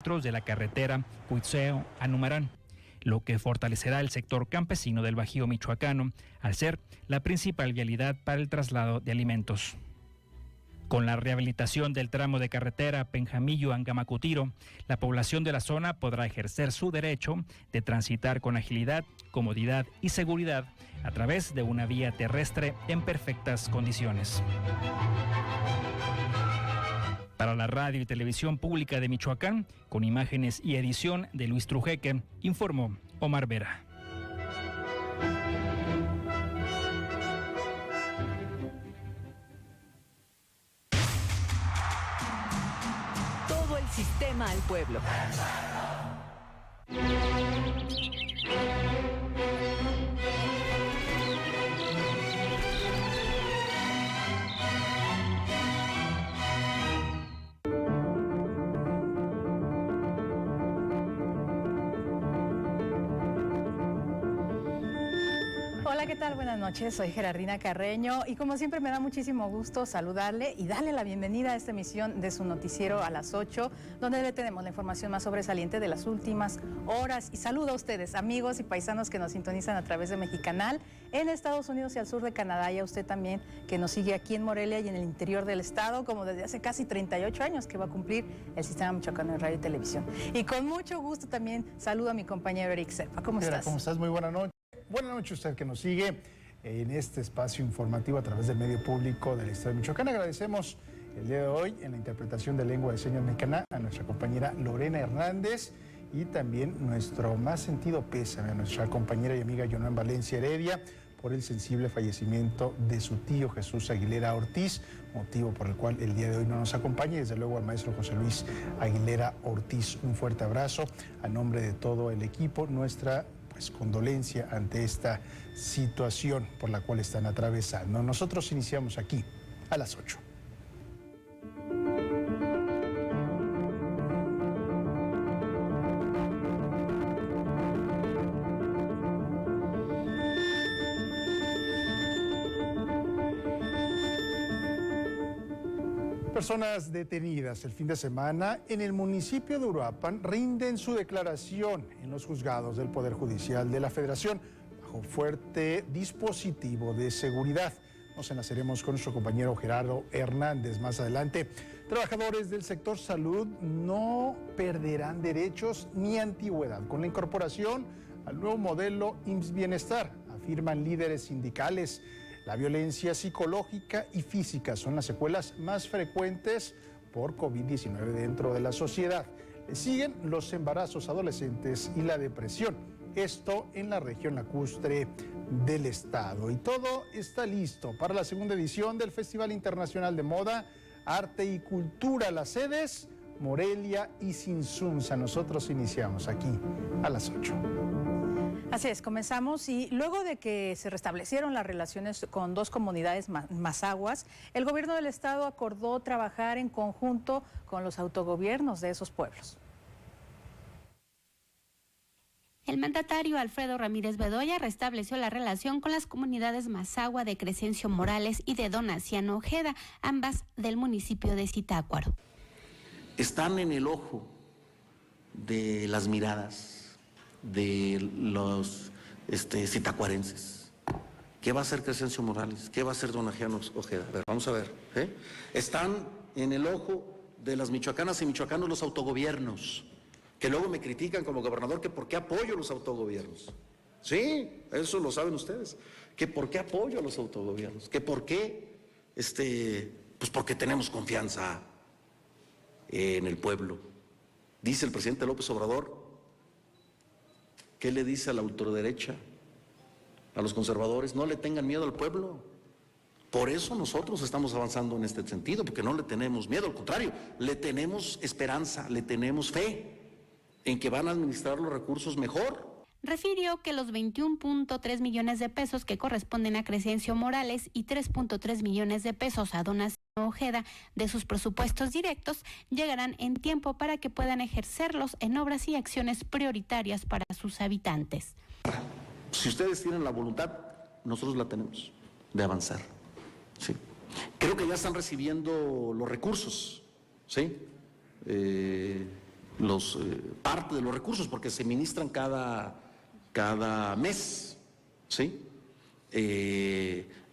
de la carretera Cuitzeo a Numarán, lo que fortalecerá el sector campesino del Bajío michoacano, al ser la principal vialidad para el traslado de alimentos. Con la rehabilitación del tramo de carretera Penjamillo-Angamacutiro, la población de la zona podrá ejercer su derecho de transitar con agilidad, comodidad y seguridad a través de una vía terrestre en perfectas condiciones. Para la radio y televisión pública de Michoacán, con imágenes y edición de Luis Trujeque, informó Omar Vera. Todo el sistema al pueblo. Hola, ¿qué tal? Buenas noches, soy Gerardina Carreño y como siempre me da muchísimo gusto saludarle y darle la bienvenida a esta emisión de su noticiero a las 8, donde le tenemos la información más sobresaliente de las últimas horas. Y saludo a ustedes, amigos y paisanos que nos sintonizan a través de Mexicanal en Estados Unidos y al sur de Canadá, y a usted también que nos sigue aquí en Morelia y en el interior del estado, como desde hace casi 38 años que va a cumplir el Sistema Michoacano de Radio y Televisión. Y con mucho gusto también saludo a mi compañero Eric Serpa. ¿Cómo estás? ¿Cómo estás? Muy buena noche. Buenas noches a usted que nos sigue en este espacio informativo a través del medio público del Estado de Michoacán. Agradecemos el día de hoy en la interpretación de lengua de señas mexicana a nuestra compañera Lorena Hernández y también nuestro más sentido pésame a nuestra compañera y amiga Yonan Valencia Heredia por el sensible fallecimiento de su tío Jesús Aguilera Ortiz, motivo por el cual el día de hoy no nos acompaña, y desde luego al maestro José Luis Aguilera Ortiz. Un fuerte abrazo a nombre de todo el equipo, nuestra condolencia ante esta situación por la cual están atravesando. Nosotros iniciamos aquí a las 8. Personas detenidas el fin de semana en el municipio de Uruapan rinden su declaración en los juzgados del Poder Judicial de la Federación bajo fuerte dispositivo de seguridad. Nos enlazaremos con nuestro compañero Gerardo Hernández más adelante. Trabajadores del sector salud no perderán derechos ni antigüedad con la incorporación al nuevo modelo IMSS Bienestar, afirman líderes sindicales. La violencia psicológica y física son las secuelas más frecuentes por COVID-19 dentro de la sociedad. Le siguen los embarazos adolescentes y la depresión. Esto en la región lacustre del estado. Y todo está listo para la segunda edición del Festival Internacional de Moda, Arte y Cultura. Las sedes, Morelia y Cinsunza. Nosotros iniciamos aquí a las 8. Así es, comenzamos y luego de que se restablecieron las relaciones con dos comunidades mazahuas, el gobierno del estado acordó trabajar en conjunto con los autogobiernos de esos pueblos. El mandatario Alfredo Ramírez Bedoya restableció la relación con las comunidades mazahua de Crescencio Morales y de Donaciano Ojeda, ambas del municipio de Zitácuaro. Están en el ojo de las miradas de los zitacuarenses. ¿Qué va a hacer Crescencio Morales? ¿Qué va a hacer Donaciano Ojeda? A ver, vamos a ver. Están en el ojo de las michoacanas y michoacanos los autogobiernos, que luego me critican como gobernador que por qué apoyo los autogobiernos. Sí, eso lo saben ustedes. Que por qué apoyo a los autogobiernos. Que por qué, pues porque tenemos confianza en el pueblo. Dice el presidente López Obrador. ¿Qué le dice a la ultraderecha, a los conservadores? No le tengan miedo al pueblo. Por eso nosotros estamos avanzando en este sentido, porque no le tenemos miedo, al contrario, le tenemos esperanza, le tenemos fe en que van a administrar los recursos mejor. Refirió que los 21.3 millones de pesos que corresponden a Crescencio Morales y 3.3 millones de pesos a Donaciano Ojeda de sus presupuestos directos llegarán en tiempo para que puedan ejercerlos en obras y acciones prioritarias para sus habitantes. Si ustedes tienen la voluntad, nosotros la tenemos de avanzar. Sí. Creo que ya están recibiendo los recursos, ¿sí? parte de los recursos, porque se ministran cada mes, ¿sí?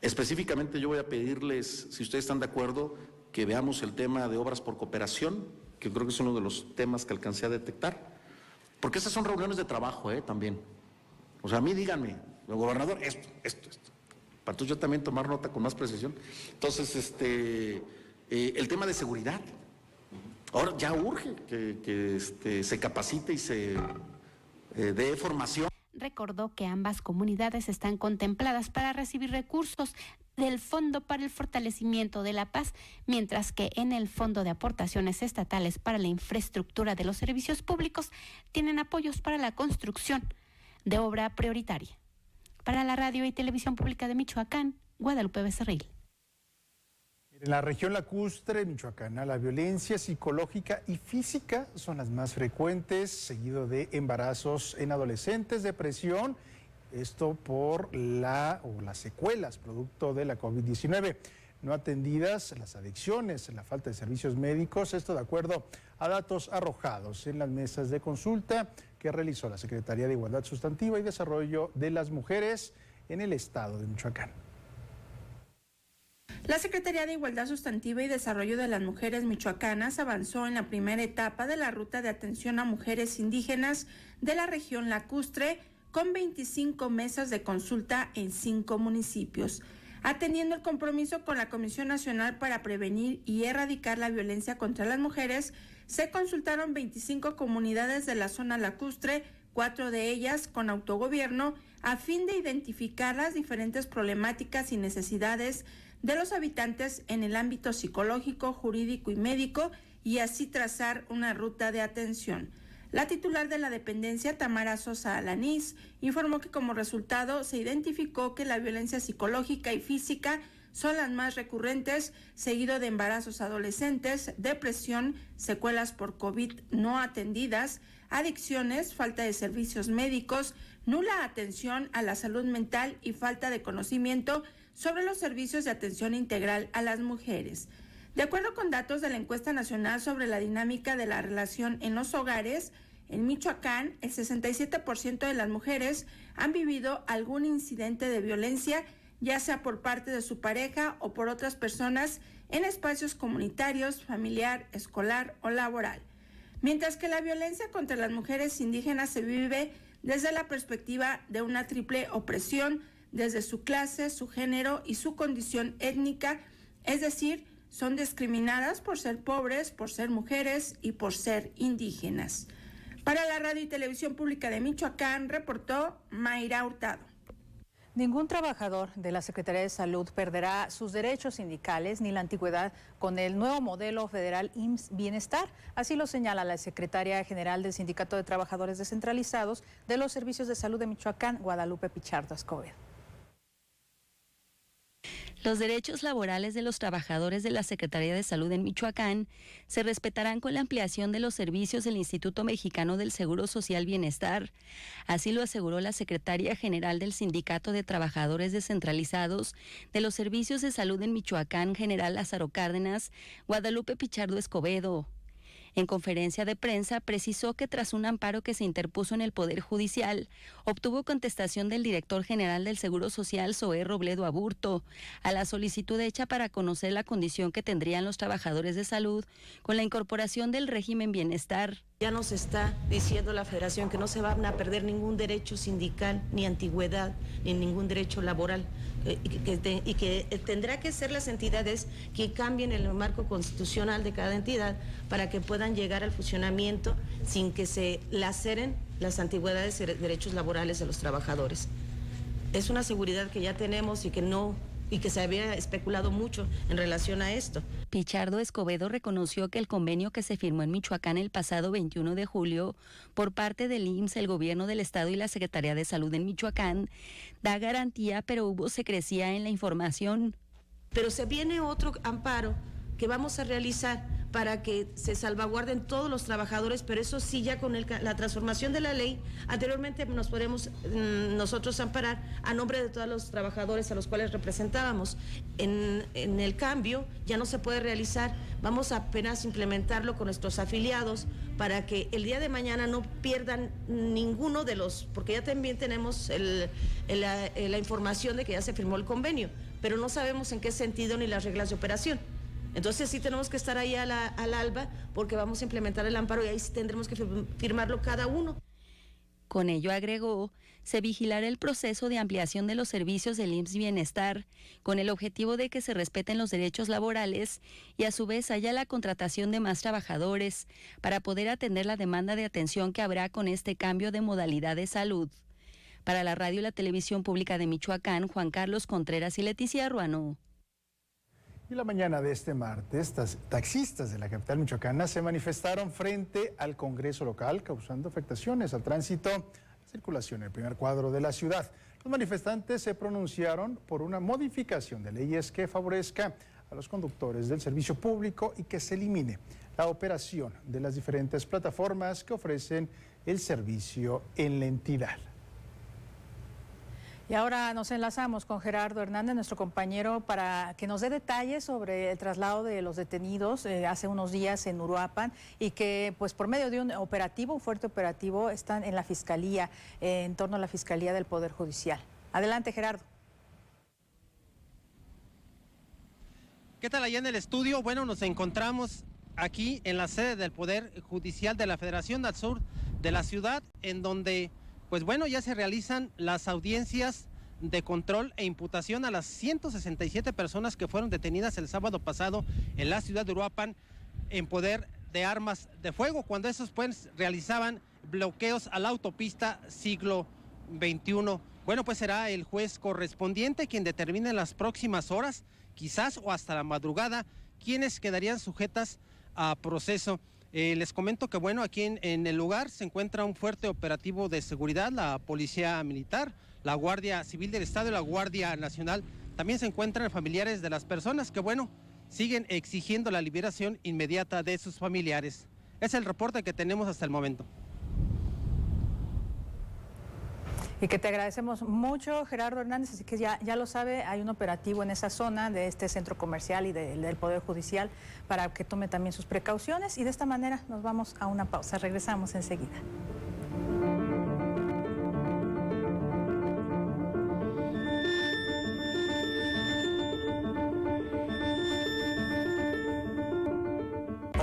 Específicamente yo voy a pedirles, si ustedes están de acuerdo, que veamos el tema de obras por cooperación, que creo que es uno de los temas que alcancé a detectar, porque esas son reuniones de trabajo, también. O sea, a mí díganme, el gobernador, esto, para entonces yo también tomar nota con más precisión. Entonces, el tema de seguridad, ahora ya urge que se capacite y se dé formación. Recordó que ambas comunidades están contempladas para recibir recursos del Fondo para el Fortalecimiento de la Paz, mientras que en el Fondo de Aportaciones Estatales para la Infraestructura de los Servicios Públicos tienen apoyos para la construcción de obra prioritaria. Para la Radio y Televisión Pública de Michoacán, Guadalupe Becerril. En la región lacustre michoacana, la violencia psicológica y física son las más frecuentes, seguido de embarazos en adolescentes, depresión, esto por las secuelas producto de la COVID-19. No atendidas, las adicciones, la falta de servicios médicos, esto de acuerdo a datos arrojados en las mesas de consulta que realizó la Secretaría de Igualdad Sustantiva y Desarrollo de las Mujeres en el estado de Michoacán. La Secretaría de Igualdad Sustantiva y Desarrollo de las Mujeres michoacanas avanzó en la primera etapa de la ruta de atención a mujeres indígenas de la región lacustre con 25 mesas de consulta en 5 municipios. Atendiendo el compromiso con la Comisión Nacional para Prevenir y Erradicar la Violencia contra las Mujeres, se consultaron 25 comunidades de la zona lacustre, 4 de ellas con autogobierno, a fin de identificar las diferentes problemáticas y necesidades de los habitantes en el ámbito psicológico, jurídico y médico, y así trazar una ruta de atención. La titular de la dependencia, Tamara Sosa Alanís, informó que como resultado se identificó que la violencia psicológica y física son las más recurrentes, seguido de embarazos adolescentes, depresión, secuelas por COVID no atendidas, adicciones, falta de servicios médicos, nula atención a la salud mental y falta de conocimiento sobre los servicios de atención integral a las mujeres. De acuerdo con datos de la encuesta nacional sobre la dinámica de la relación en los hogares, en Michoacán, el 67% de las mujeres han vivido algún incidente de violencia, ya sea por parte de su pareja o por otras personas en espacios comunitarios, familiar, escolar o laboral. Mientras que la violencia contra las mujeres indígenas se vive desde la perspectiva de una triple opresión, desde su clase, su género y su condición étnica, es decir, son discriminadas por ser pobres, por ser mujeres y por ser indígenas. Para la Radio y Televisión Pública de Michoacán, reportó Mayra Hurtado. Ningún trabajador de la Secretaría de Salud perderá sus derechos sindicales ni la antigüedad con el nuevo modelo federal IMSS Bienestar. Así lo señala la secretaria general del Sindicato de Trabajadores Descentralizados de los Servicios de Salud de Michoacán, Guadalupe Pichardo Escobedo. Los derechos laborales de los trabajadores de la Secretaría de Salud en Michoacán se respetarán con la ampliación de los servicios del Instituto Mexicano del Seguro Social Bienestar. Así lo aseguró la secretaria general del Sindicato de Trabajadores Descentralizados de los Servicios de Salud en Michoacán, general Lázaro Cárdenas, Guadalupe Pichardo Escobedo. En conferencia de prensa precisó que tras un amparo que se interpuso en el Poder Judicial, obtuvo contestación del director general del Seguro Social, Zoé Robledo Aburto, a la solicitud hecha para conocer la condición que tendrían los trabajadores de salud con la incorporación del régimen bienestar. Ya nos está diciendo la Federación que no se van a perder ningún derecho sindical, ni antigüedad, ni ningún derecho laboral, y que tendrá que ser las entidades que cambien el marco constitucional de cada entidad para que puedan llegar al funcionamiento sin que se laceren las antigüedades y derechos laborales de los trabajadores. Es una seguridad que ya tenemos y que se había especulado mucho en relación a esto. Pichardo Escobedo reconoció que el convenio que se firmó en Michoacán el pasado 21 de julio por parte del IMSS, el Gobierno del Estado y la Secretaría de Salud en Michoacán da garantía, pero hubo secrecía en la información. Pero se viene otro amparo que vamos a realizar para que se salvaguarden todos los trabajadores, pero eso sí, ya con la transformación de la ley, anteriormente nos podemos nosotros amparar a nombre de todos los trabajadores a los cuales representábamos. En el cambio ya no se puede realizar, vamos a apenas implementarlo con nuestros afiliados para que el día de mañana no pierdan ninguno de los, porque ya también tenemos la información de que ya se firmó el convenio, pero no sabemos en qué sentido ni las reglas de operación. Entonces sí tenemos que estar ahí al alba porque vamos a implementar el amparo y ahí sí tendremos que firmarlo cada uno. Con ello, agregó, se vigilará el proceso de ampliación de los servicios del IMSS Bienestar con el objetivo de que se respeten los derechos laborales y a su vez haya la contratación de más trabajadores para poder atender la demanda de atención que habrá con este cambio de modalidad de salud. Para la radio y la televisión pública de Michoacán, Juan Carlos Contreras y Leticia Ruano. Y la mañana de este martes, taxistas de la capital michoacana se manifestaron frente al Congreso local, causando afectaciones al tránsito, circulación en el primer cuadro de la ciudad. Los manifestantes se pronunciaron por una modificación de leyes que favorezca a los conductores del servicio público y que se elimine la operación de las diferentes plataformas que ofrecen el servicio en la entidad. Y ahora nos enlazamos con Gerardo Hernández, nuestro compañero, para que nos dé detalles sobre el traslado de los detenidos hace unos días en Uruapan y que pues por medio de un operativo, un fuerte operativo, están en la Fiscalía, en torno a la Fiscalía del Poder Judicial. Adelante, Gerardo. ¿Qué tal allá en el estudio? Bueno, nos encontramos aquí en la sede del Poder Judicial de la Federación al sur de la ciudad, en donde pues bueno, ya se realizan las audiencias de control e imputación a las 167 personas que fueron detenidas el sábado pasado en la ciudad de Uruapan en poder de armas de fuego, cuando esos pues realizaban bloqueos a la autopista Siglo XXI. Bueno, pues será el juez correspondiente quien determine en las próximas horas, quizás o hasta la madrugada, quienes quedarían sujetas a proceso. Les comento que bueno, aquí en el lugar se encuentra un fuerte operativo de seguridad, la Policía Militar, la Guardia Civil del Estado y la Guardia Nacional. También se encuentran familiares de las personas que bueno, siguen exigiendo la liberación inmediata de sus familiares. Es el reporte que tenemos hasta el momento. Y que te agradecemos mucho, Gerardo Hernández, así que ya lo sabe, hay un operativo en esa zona de este centro comercial y del Poder Judicial para que tome también sus precauciones y de esta manera nos vamos a una pausa, regresamos enseguida.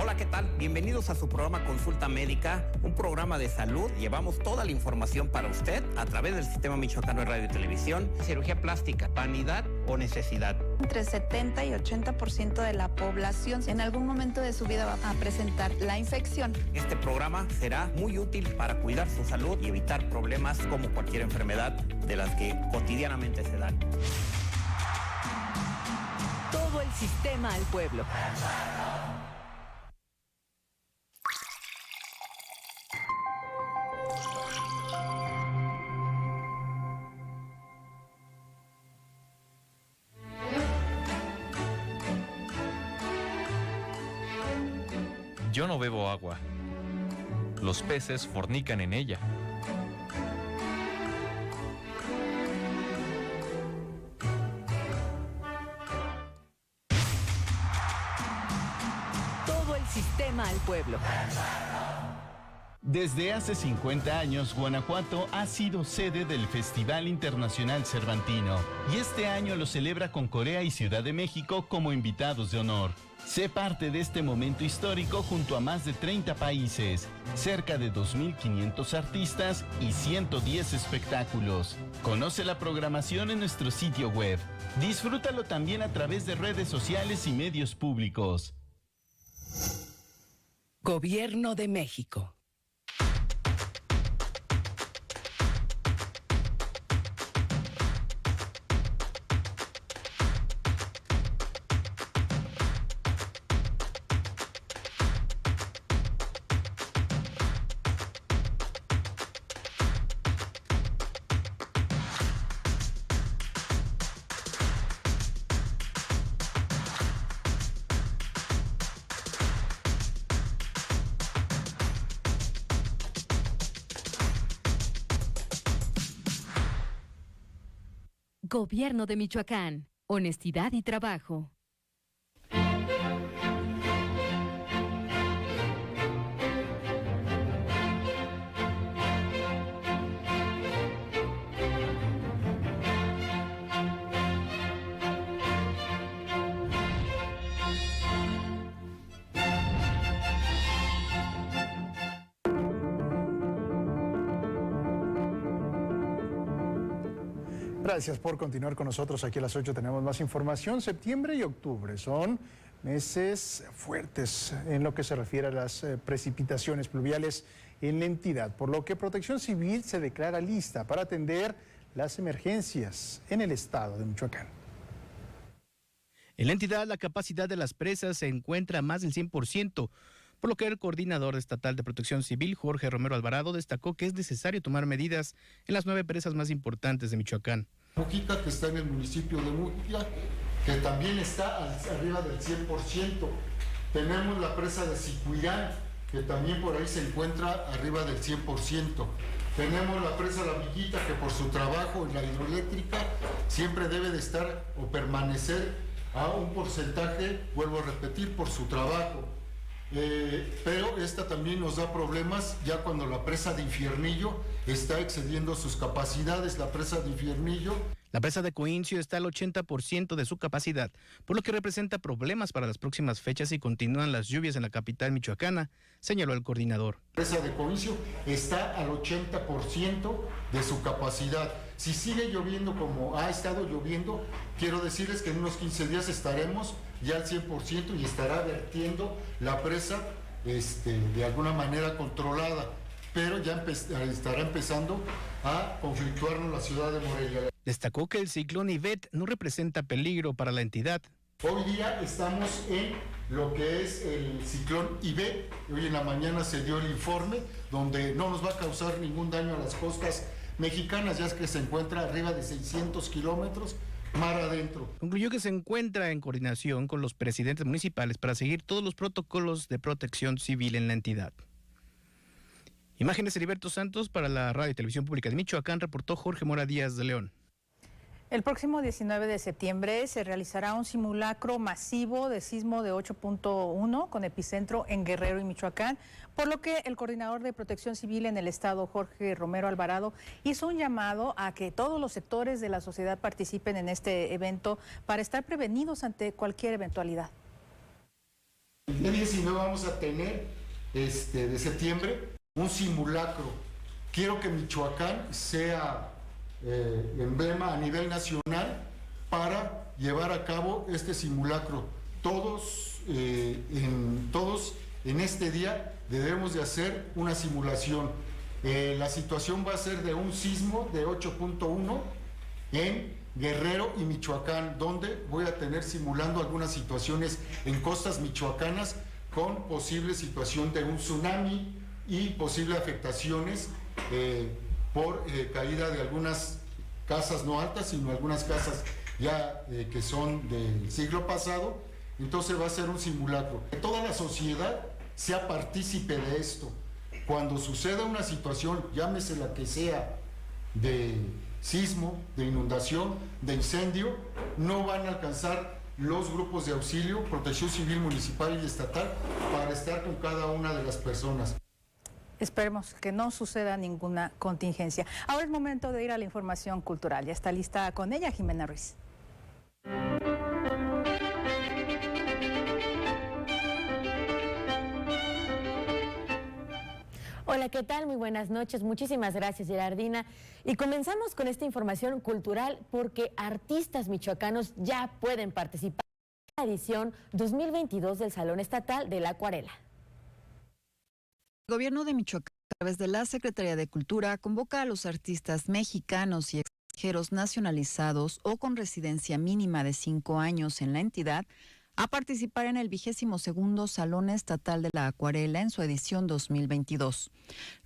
Hola, ¿qué tal? Bienvenidos a su programa Consulta Médica, un programa de salud. Llevamos toda la información para usted a través del Sistema Michoacano de Radio y Televisión. Cirugía plástica, vanidad o necesidad. Entre 70 y 80% de la población en algún momento de su vida va a presentar la infección. Este programa será muy útil para cuidar su salud y evitar problemas como cualquier enfermedad de las que cotidianamente se dan. Todo el sistema al pueblo. Yo no bebo agua. Los peces fornican en ella. Todo el sistema al pueblo. Desde hace 50 años, Guanajuato ha sido sede del Festival Internacional Cervantino y este año lo celebra con Corea y Ciudad de México como invitados de honor. Sé parte de este momento histórico junto a más de 30 países, cerca de 2.500 artistas y 110 espectáculos. Conoce la programación en nuestro sitio web. Disfrútalo también a través de redes sociales y medios públicos. Gobierno de México. Gobierno de Michoacán. Honestidad y trabajo. Gracias por continuar con nosotros. Aquí a las 8 tenemos más información. Septiembre y octubre son meses fuertes en lo que se refiere a las precipitaciones pluviales en la entidad, por lo que Protección Civil se declara lista para atender las emergencias en el estado de Michoacán. En la entidad, la capacidad de las presas se encuentra a más del 100%, por lo que el coordinador estatal de Protección Civil, Jorge Romero Alvarado, destacó que es necesario tomar medidas en las 9 presas más importantes de Michoacán. Mujica, que está en el municipio de Mujica, que también está arriba del 100%. Tenemos la presa de Sicuirán, que también por ahí se encuentra arriba del 100%. Tenemos la presa La Villita, que por su trabajo en la hidroeléctrica siempre debe de estar o permanecer a un porcentaje, vuelvo a repetir, por su trabajo. Pero esta también nos da problemas ya cuando la presa de Infiernillo está excediendo sus capacidades. La presa de Infiernillo. La presa de Coincio está al 80% de su capacidad, por lo que representa problemas para las próximas fechas si continúan las lluvias en la capital michoacana, señaló el coordinador. La presa de Coincio está al 80% de su capacidad. Si sigue lloviendo como ha estado lloviendo, quiero decirles que en unos 15 días estaremos ya al 100% y estará vertiendo la presa de alguna manera controlada, pero ya estará empezando a conflictuarnos la ciudad de Morelia. Destacó que el ciclón Ivette no representa peligro para la entidad. Hoy día estamos en lo que es el ciclón Ivette. Hoy en la mañana se dio el informe donde no nos va a causar ningún daño a las costas mexicanas, ya es que se encuentra arriba de 600 kilómetros mar adentro. Concluyó que se encuentra en coordinación con los presidentes municipales para seguir todos los protocolos de protección civil en la entidad. Imágenes de Heriberto Santos para la Radio y Televisión Pública de Michoacán, reportó Jorge Mora Díaz de León. El próximo 19 de septiembre se realizará un simulacro masivo de sismo de 8.1 con epicentro en Guerrero y Michoacán, por lo que el coordinador de Protección Civil en el estado, Jorge Romero Alvarado, hizo un llamado a que todos los sectores de la sociedad participen en este evento para estar prevenidos ante cualquier eventualidad. El día 19 vamos a tener, de septiembre, un simulacro. Quiero que Michoacán sea emblema a nivel nacional para llevar a cabo este simulacro. Todos en este día debemos de hacer una simulación. La situación va a ser de un sismo de 8.1 en Guerrero y Michoacán, donde voy a tener simulando algunas situaciones en costas michoacanas con posible situación de un tsunami y posible afectaciones por caída de algunas casas no altas, sino algunas casas ya que son del siglo pasado. Entonces va a ser un simulacro. Que toda la sociedad sea partícipe de esto. Cuando suceda una situación, llámese la que sea, de sismo, de inundación, de incendio, no van a alcanzar los grupos de auxilio, Protección Civil municipal y estatal, para estar con cada una de las personas. Esperemos que no suceda ninguna contingencia. Ahora es momento de ir a la información cultural. Ya está lista con ella Jimena Ruiz. Hola, ¿qué tal? Muy buenas noches. Muchísimas gracias, Gerardina. Y comenzamos con esta información cultural porque artistas michoacanos ya pueden participar en la edición 2022 del Salón Estatal de la Acuarela. El gobierno de Michoacán, a través de la Secretaría de Cultura, convoca a los artistas mexicanos y extranjeros nacionalizados o con residencia mínima de 5 años en la entidad a participar en el 22º Salón Estatal de la Acuarela en su edición 2022.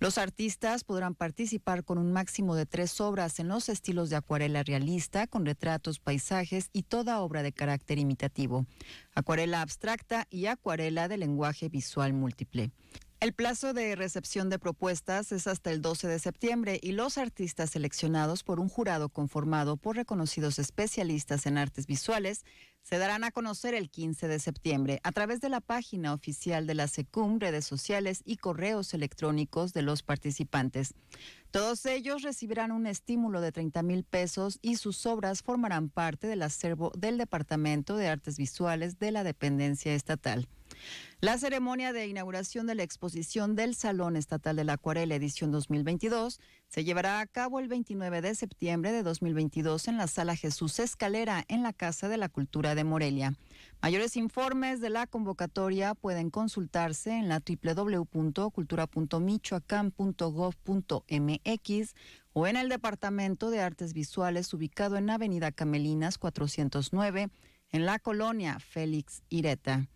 Los artistas podrán participar con un máximo de 3 obras en los estilos de acuarela realista, con retratos, paisajes y toda obra de carácter imitativo, acuarela abstracta y acuarela de lenguaje visual múltiple. El plazo de recepción de propuestas es hasta el 12 de septiembre y los artistas seleccionados por un jurado conformado por reconocidos especialistas en artes visuales se darán a conocer el 15 de septiembre a través de la página oficial de la SECUM, redes sociales y correos electrónicos de los participantes. Todos ellos recibirán un estímulo de 30,000 pesos y sus obras formarán parte del acervo del Departamento de Artes Visuales de la dependencia estatal. La ceremonia de inauguración de la exposición del Salón Estatal de la Acuarela edición 2022 se llevará a cabo el 29 de septiembre de 2022 en la Sala Jesús Escalera en la Casa de la Cultura de Morelia. Mayores informes de la convocatoria pueden consultarse en la www.cultura.michoacán.gov.mx o en el Departamento de Artes Visuales ubicado en Avenida Camelinas 409 en la colonia Félix Ireta.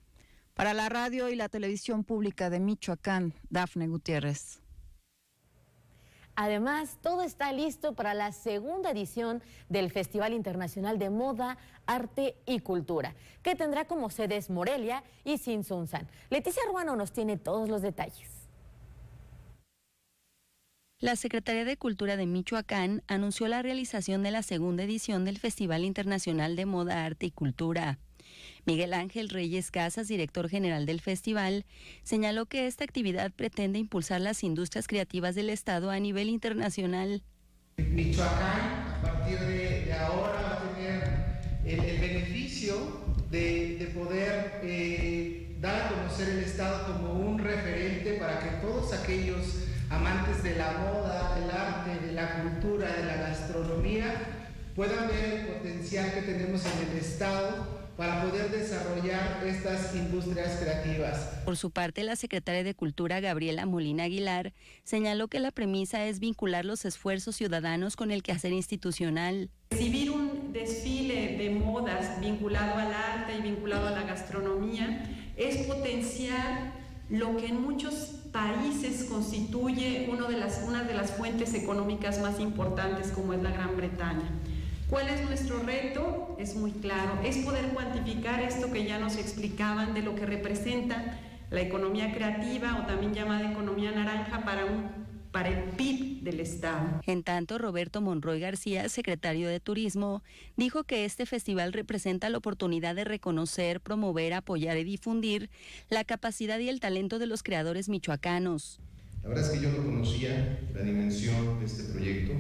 Para la radio y la televisión pública de Michoacán, Dafne Gutiérrez. Además, todo está listo para la segunda edición del Festival Internacional de Moda, Arte y Cultura, que tendrá como sedes Morelia y Tzintzuntzan. Leticia Ruano nos tiene todos los detalles. La Secretaría de Cultura de Michoacán anunció la realización de la segunda edición del Festival Internacional de Moda, Arte y Cultura. Miguel Ángel Reyes Casas, director general del festival, señaló que esta actividad pretende impulsar las industrias creativas del Estado a nivel internacional. Michoacán, a partir de ahora, va a tener el beneficio de poder dar a conocer el Estado como un referente para que todos aquellos amantes de la moda, del arte, de la cultura, de la gastronomía, puedan ver el potencial que tenemos en el Estado para poder desarrollar estas industrias creativas. Por su parte, la secretaria de Cultura, Gabriela Molina Aguilar, señaló que la premisa es vincular los esfuerzos ciudadanos con el quehacer institucional. Recibir un desfile de modas vinculado al arte y vinculado a la gastronomía es potenciar lo que en muchos países constituye una de las fuentes económicas más importantes, como es la Gran Bretaña. ¿Cuál es nuestro reto? Es muy claro, es poder cuantificar esto que ya nos explicaban de lo que representa la economía creativa o también llamada economía naranja para el PIB del Estado. En tanto, Roberto Monroy García, secretario de Turismo, dijo que este festival representa la oportunidad de reconocer, promover, apoyar y difundir la capacidad y el talento de los creadores michoacanos. La verdad es que yo no conocía la dimensión de este proyecto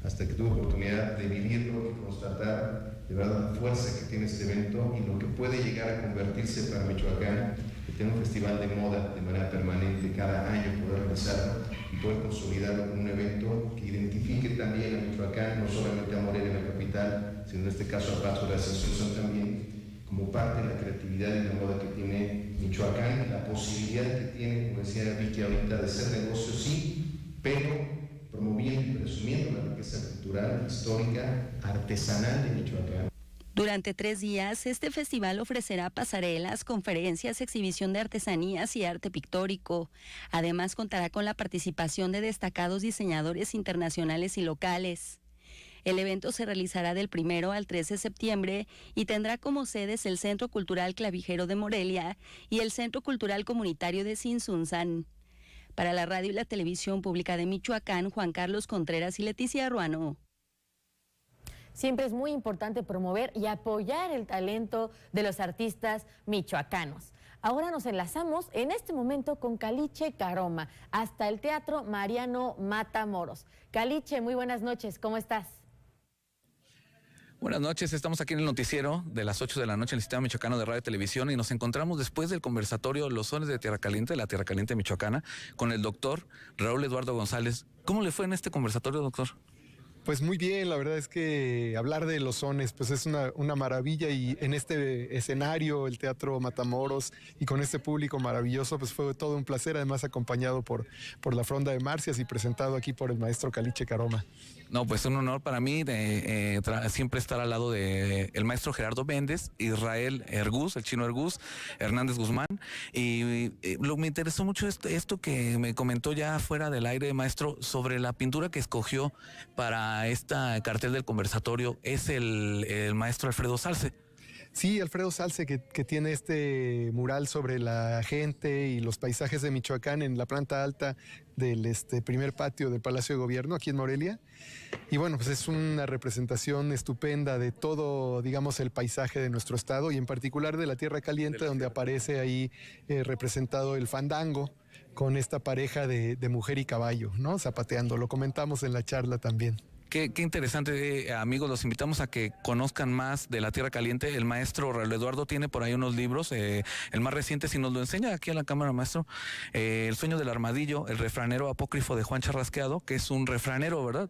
hasta que tuve oportunidad de vivirlo y constatar de verdad la fuerza que tiene este evento y lo que puede llegar a convertirse para Michoacán, que tenga un festival de moda de manera permanente cada año, poder realizarlo y poder consolidarlo como un evento que identifique también a Michoacán, no solamente a Morelia, la capital, sino en este caso a Paso de la Ascensión también, como parte de la creatividad y la moda que tiene Michoacán, la posibilidad que tiene, como decía Vicky ahorita, de ser negocio sí, pero promoviendo y presumiendo la riqueza cultural, histórica, artesanal de Michoacán. Durante 3 días, este festival ofrecerá pasarelas, conferencias, exhibición de artesanías y arte pictórico. Además, contará con la participación de destacados diseñadores internacionales y locales. El evento se realizará del 1 al 3 de septiembre y tendrá como sedes el Centro Cultural Clavijero de Morelia y el Centro Cultural Comunitario de Tzintzuntzan. Para la radio y la televisión pública de Michoacán, Juan Carlos Contreras y Leticia Ruano. Siempre es muy importante promover y apoyar el talento de los artistas michoacanos. Ahora nos enlazamos en este momento con Caliche Caroma, hasta el Teatro Mariano Matamoros. Caliche, muy buenas noches, ¿cómo estás? Buenas noches, estamos aquí en el noticiero de las 8 de la noche en el Sistema Michoacano de Radio y Televisión y nos encontramos después del conversatorio Los Sones de Tierra Caliente, de la Tierra Caliente michoacana, con el doctor Raúl Eduardo González. ¿Cómo le fue en este conversatorio, doctor? Pues muy bien, la verdad es que hablar de los sones pues es una maravilla y en este escenario, el Teatro Matamoros y con este público maravilloso pues fue todo un placer, además acompañado por la Fronda de Marcias y presentado aquí por el maestro Caliche Caroma. No, pues un honor para mí de siempre estar al lado de el maestro Gerardo Méndez, Israel Ergús, el chino Ergús, Hernández Guzmán, y me interesó mucho esto que me comentó ya fuera del aire, maestro, sobre la pintura que escogió para esta cartel del conversatorio, es el maestro Alfredo Salce. Sí, Alfredo Salce, que tiene este mural sobre la gente y los paisajes de Michoacán en la planta alta del primer patio del Palacio de Gobierno, aquí en Morelia. Y bueno, pues es una representación estupenda de todo, digamos, el paisaje de nuestro estado y en particular de la Tierra Caliente, donde aparece ahí representado el fandango con esta pareja de mujer y caballo, ¿no? Zapateando. Lo comentamos en la charla también. Qué interesante, amigos, los invitamos a que conozcan más de la Tierra Caliente. El maestro Raúl Eduardo tiene por ahí unos libros, el más reciente, si nos lo enseña aquí a la cámara, maestro, El sueño del armadillo, el refranero apócrifo de Juan Charrasqueado, que es un refranero, ¿verdad?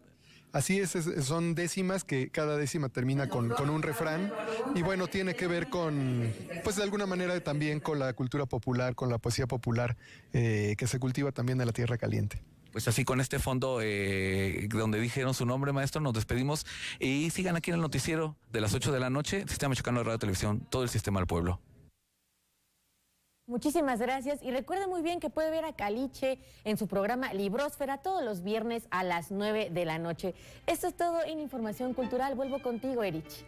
Así es, son décimas que cada décima termina con un refrán y bueno, tiene que ver con, pues de alguna manera también con la cultura popular, con la poesía popular que se cultiva también en la Tierra Caliente. Pues así con este fondo donde dijeron su nombre, maestro, nos despedimos y sigan aquí en el noticiero de las 8 de la noche, Sistema Michoacano de Radio y Televisión, todo el sistema del pueblo. Muchísimas gracias y recuerde muy bien que puede ver a Caliche en su programa Librósfera todos los viernes a las 9 de la noche. Esto es todo en Información Cultural. Vuelvo contigo, Erich.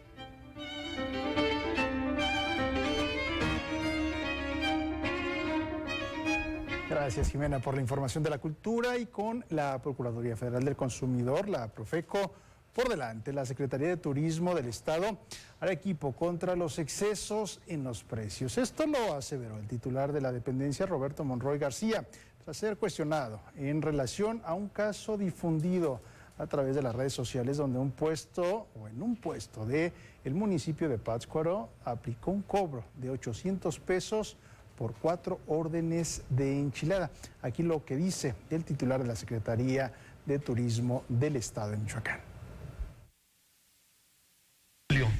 Gracias, Jimena, por la información de la cultura y con la Procuraduría Federal del Consumidor, la Profeco, por delante. La Secretaría de Turismo del Estado hará equipo contra los excesos en los precios. Esto lo aseveró el titular de la dependencia, Roberto Monroy García, tras ser cuestionado en relación a un caso difundido a través de las redes sociales donde en un puesto de el municipio de Pátzcuaro aplicó un cobro de 800 pesos por 4 órdenes de enchilada. Aquí lo que dice el titular de la Secretaría de Turismo del Estado de Michoacán.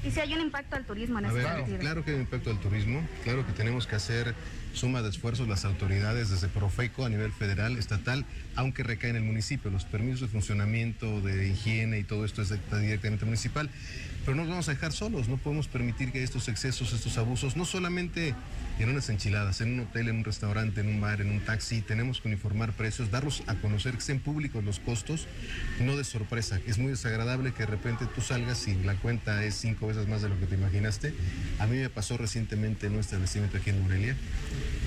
¿Y si hay un impacto al turismo en ese sentido? Claro que hay un impacto al turismo, claro que tenemos que hacer suma de esfuerzos las autoridades desde Profeco a nivel federal, estatal, aunque recae en el municipio. Los permisos de funcionamiento, de higiene y todo esto es directamente municipal, pero no nos vamos a dejar solos, no podemos permitir que estos excesos, estos abusos, no solamente en unas enchiladas, en un hotel, en un restaurante, en un bar, en un taxi, tenemos que uniformar precios, darlos a conocer, que estén públicos los costos, no de sorpresa. Es muy desagradable que de repente tú salgas y la cuenta es 5 veces más de lo que te imaginaste. A mí me pasó recientemente en un establecimiento aquí en Morelia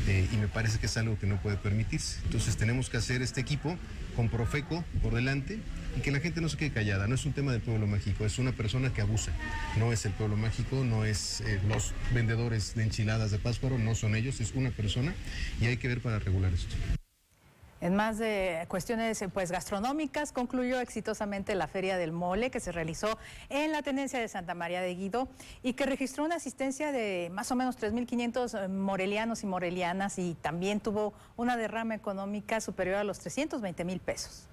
y me parece que es algo que no puede permitirse. Entonces tenemos que hacer este equipo con Profeco por delante y que la gente no se quede callada. No es un tema del pueblo mágico, es una persona que abusa. No es el pueblo mágico, no es los vendedores de enchiladas de Pátzcuaro, no son ellos, es una persona y hay que ver para regular esto. En más de cuestiones gastronómicas, concluyó exitosamente la Feria del Mole que se realizó en la Tenencia de Santa María de Guido y que registró una asistencia de más o menos 3.500 morelianos y morelianas y también tuvo una derrama económica superior a los 320,000 pesos.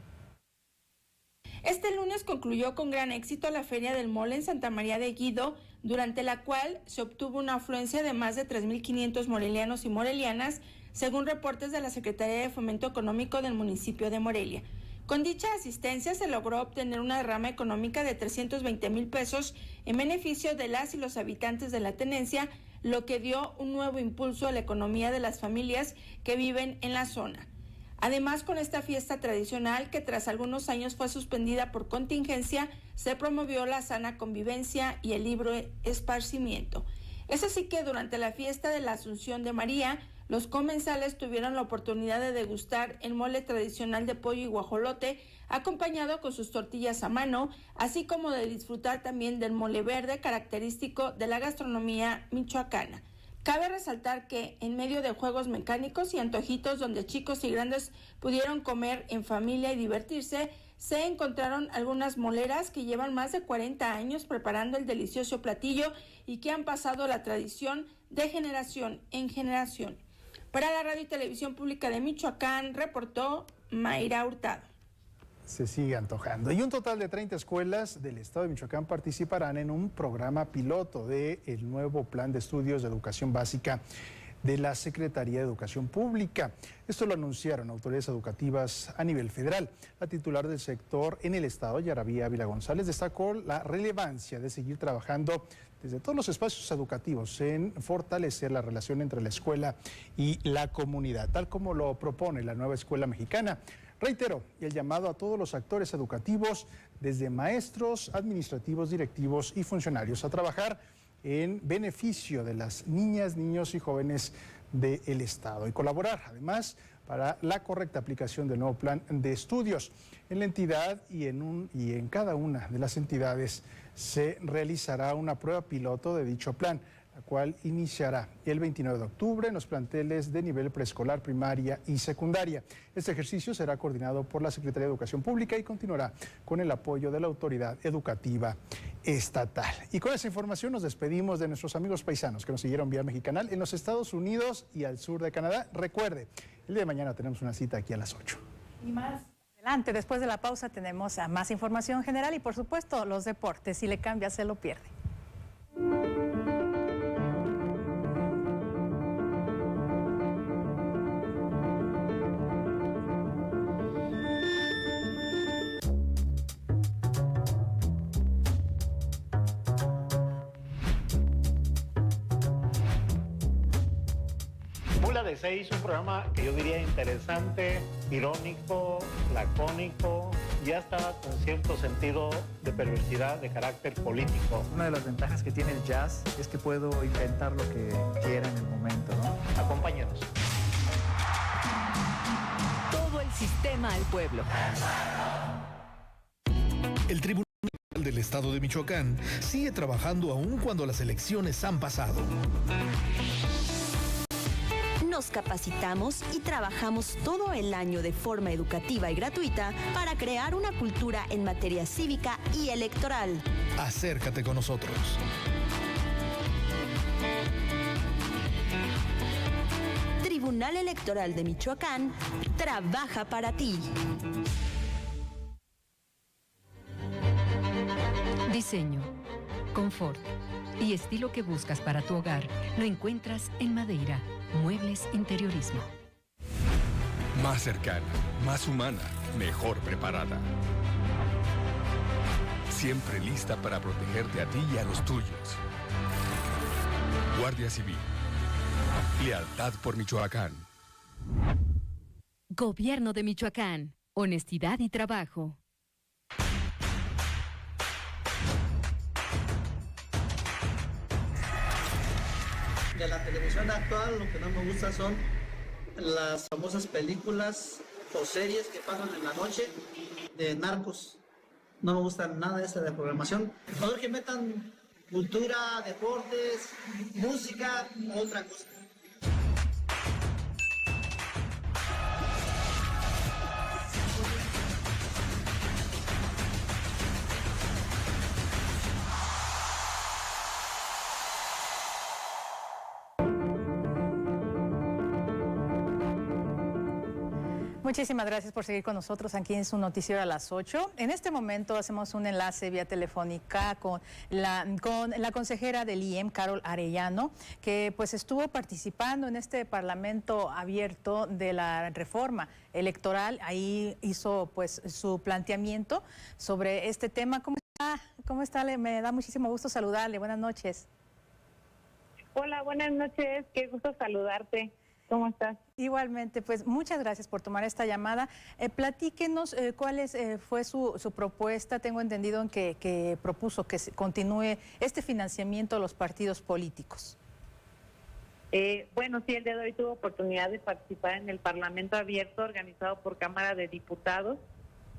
Este lunes concluyó con gran éxito la Feria del Mole en Santa María de Guido, durante la cual se obtuvo una afluencia de más de 3.500 morelianos y morelianas, según reportes de la Secretaría de Fomento Económico del municipio de Morelia. Con dicha asistencia se logró obtener una derrama económica de 320,000 pesos en beneficio de las y los habitantes de la tenencia, lo que dio un nuevo impulso a la economía de las familias que viven en la zona. Además, con esta fiesta tradicional, que tras algunos años fue suspendida por contingencia, se promovió la sana convivencia y el libre esparcimiento. Es así que durante la fiesta de la Asunción de María, los comensales tuvieron la oportunidad de degustar el mole tradicional de pollo y guajolote, acompañado con sus tortillas a mano, así como de disfrutar también del mole verde, característico de la gastronomía michoacana. Cabe resaltar que en medio de juegos mecánicos y antojitos donde chicos y grandes pudieron comer en familia y divertirse, se encontraron algunas moleras que llevan más de 40 años preparando el delicioso platillo y que han pasado la tradición de generación en generación. Para la Radio y Televisión Pública de Michoacán, reportó Mayra Hurtado. Se sigue antojando. Y un total de 30 escuelas del estado de Michoacán participarán en un programa piloto del nuevo Plan de Estudios de Educación Básica de la Secretaría de Educación Pública. Esto lo anunciaron autoridades educativas a nivel federal. La titular del sector en el estado, Yarabía Ávila González, destacó la relevancia de seguir trabajando desde todos los espacios educativos en fortalecer la relación entre la escuela y la comunidad, tal como lo propone la nueva escuela mexicana. Reitero el llamado a todos los actores educativos, desde maestros, administrativos, directivos y funcionarios, a trabajar en beneficio de las niñas, niños y jóvenes del Estado y colaborar además para la correcta aplicación del nuevo plan de estudios. En la entidad y en cada una de las entidades se realizará una prueba piloto de dicho plan, la cual iniciará el 29 de octubre en los planteles de nivel preescolar, primaria y secundaria. Este ejercicio será coordinado por la Secretaría de Educación Pública y continuará con el apoyo de la Autoridad Educativa Estatal. Y con esa información nos despedimos de nuestros amigos paisanos que nos siguieron vía Mexicanal en los Estados Unidos y al sur de Canadá. Recuerde, el día de mañana tenemos una cita aquí a las 8. Y más adelante, después de la pausa, tenemos más información general y por supuesto los deportes. Si le cambia, se lo pierde. Mula de 6, un programa que yo diría interesante, irónico, lacónico y hasta con cierto sentido de perversidad de carácter político. Una de las ventajas que tiene el jazz es que puedo inventar lo que quiera en el momento, ¿no? Acompáñanos. Todo el sistema al pueblo. El Tribunal del Estado de Michoacán sigue trabajando aún cuando las elecciones han pasado. Nos capacitamos y trabajamos todo el año de forma educativa y gratuita para crear una cultura en materia cívica y electoral. Acércate con nosotros. Tribunal Electoral de Michoacán trabaja para ti. Diseño, confort y estilo que buscas para tu hogar lo encuentras en Madeira. Muebles Interiorismo. Más cercana, más humana, mejor preparada. Siempre lista para protegerte a ti y a los tuyos. Guardia Civil. Lealtad por Michoacán. Gobierno de Michoacán. Honestidad y trabajo. De la televisión actual, lo que no me gusta son las famosas películas o series que pasan en la noche de narcos. No me gusta nada esa de programación. Por favor, que metan cultura, deportes, música, otra cosa. Muchísimas gracias por seguir con nosotros aquí en su noticiero a las 8. En este momento hacemos un enlace vía telefónica con la consejera del IEM, Carol Arellano, que pues estuvo participando en este Parlamento abierto de la reforma electoral. Ahí hizo pues su planteamiento sobre este tema. ¿Cómo está? ¿Cómo está? Me da muchísimo gusto saludarle. Buenas noches. Hola, buenas noches. Qué gusto saludarte. ¿Cómo estás? Igualmente, pues muchas gracias por tomar esta llamada. Platíquenos cuál fue su propuesta. Tengo entendido que propuso que continúe este financiamiento a los partidos políticos. Bueno, sí, el día de hoy tuve oportunidad de participar en el Parlamento abierto organizado por Cámara de Diputados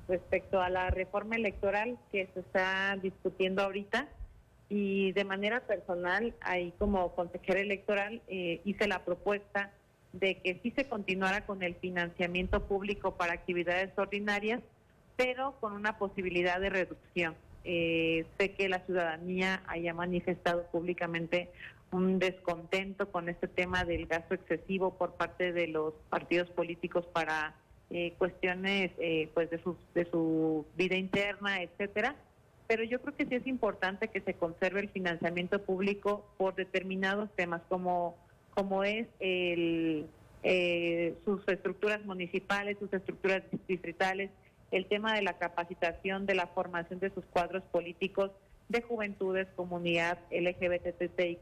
respecto a la reforma electoral que se está discutiendo ahorita. Y de manera personal, ahí como consejera electoral, hice la propuesta de que sí se continuara con el financiamiento público para actividades ordinarias, pero con una posibilidad de reducción. Sé que la ciudadanía haya manifestado públicamente un descontento con este tema del gasto excesivo por parte de los partidos políticos para cuestiones pues de su vida interna, etcétera. Pero yo creo que sí es importante que se conserve el financiamiento público por determinados temas como es sus estructuras municipales, sus estructuras distritales, el tema de la capacitación, de la formación de sus cuadros políticos, de juventudes, comunidad LGBTTIQ+,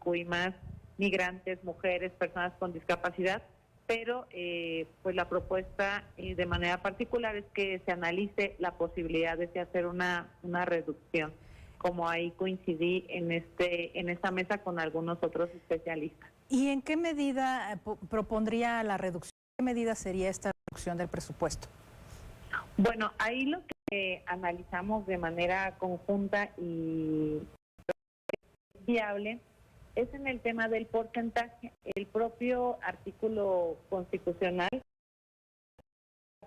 migrantes, mujeres, personas con discapacidad, pero pues la propuesta de manera particular es que se analice la posibilidad de hacer una reducción. como ahí coincidí en esta mesa con algunos otros especialistas. ¿Y en qué medida propondría la reducción? ¿Qué medida sería esta reducción del presupuesto? Bueno, ahí lo que analizamos de manera conjunta y viable es en el tema del porcentaje. El propio artículo constitucional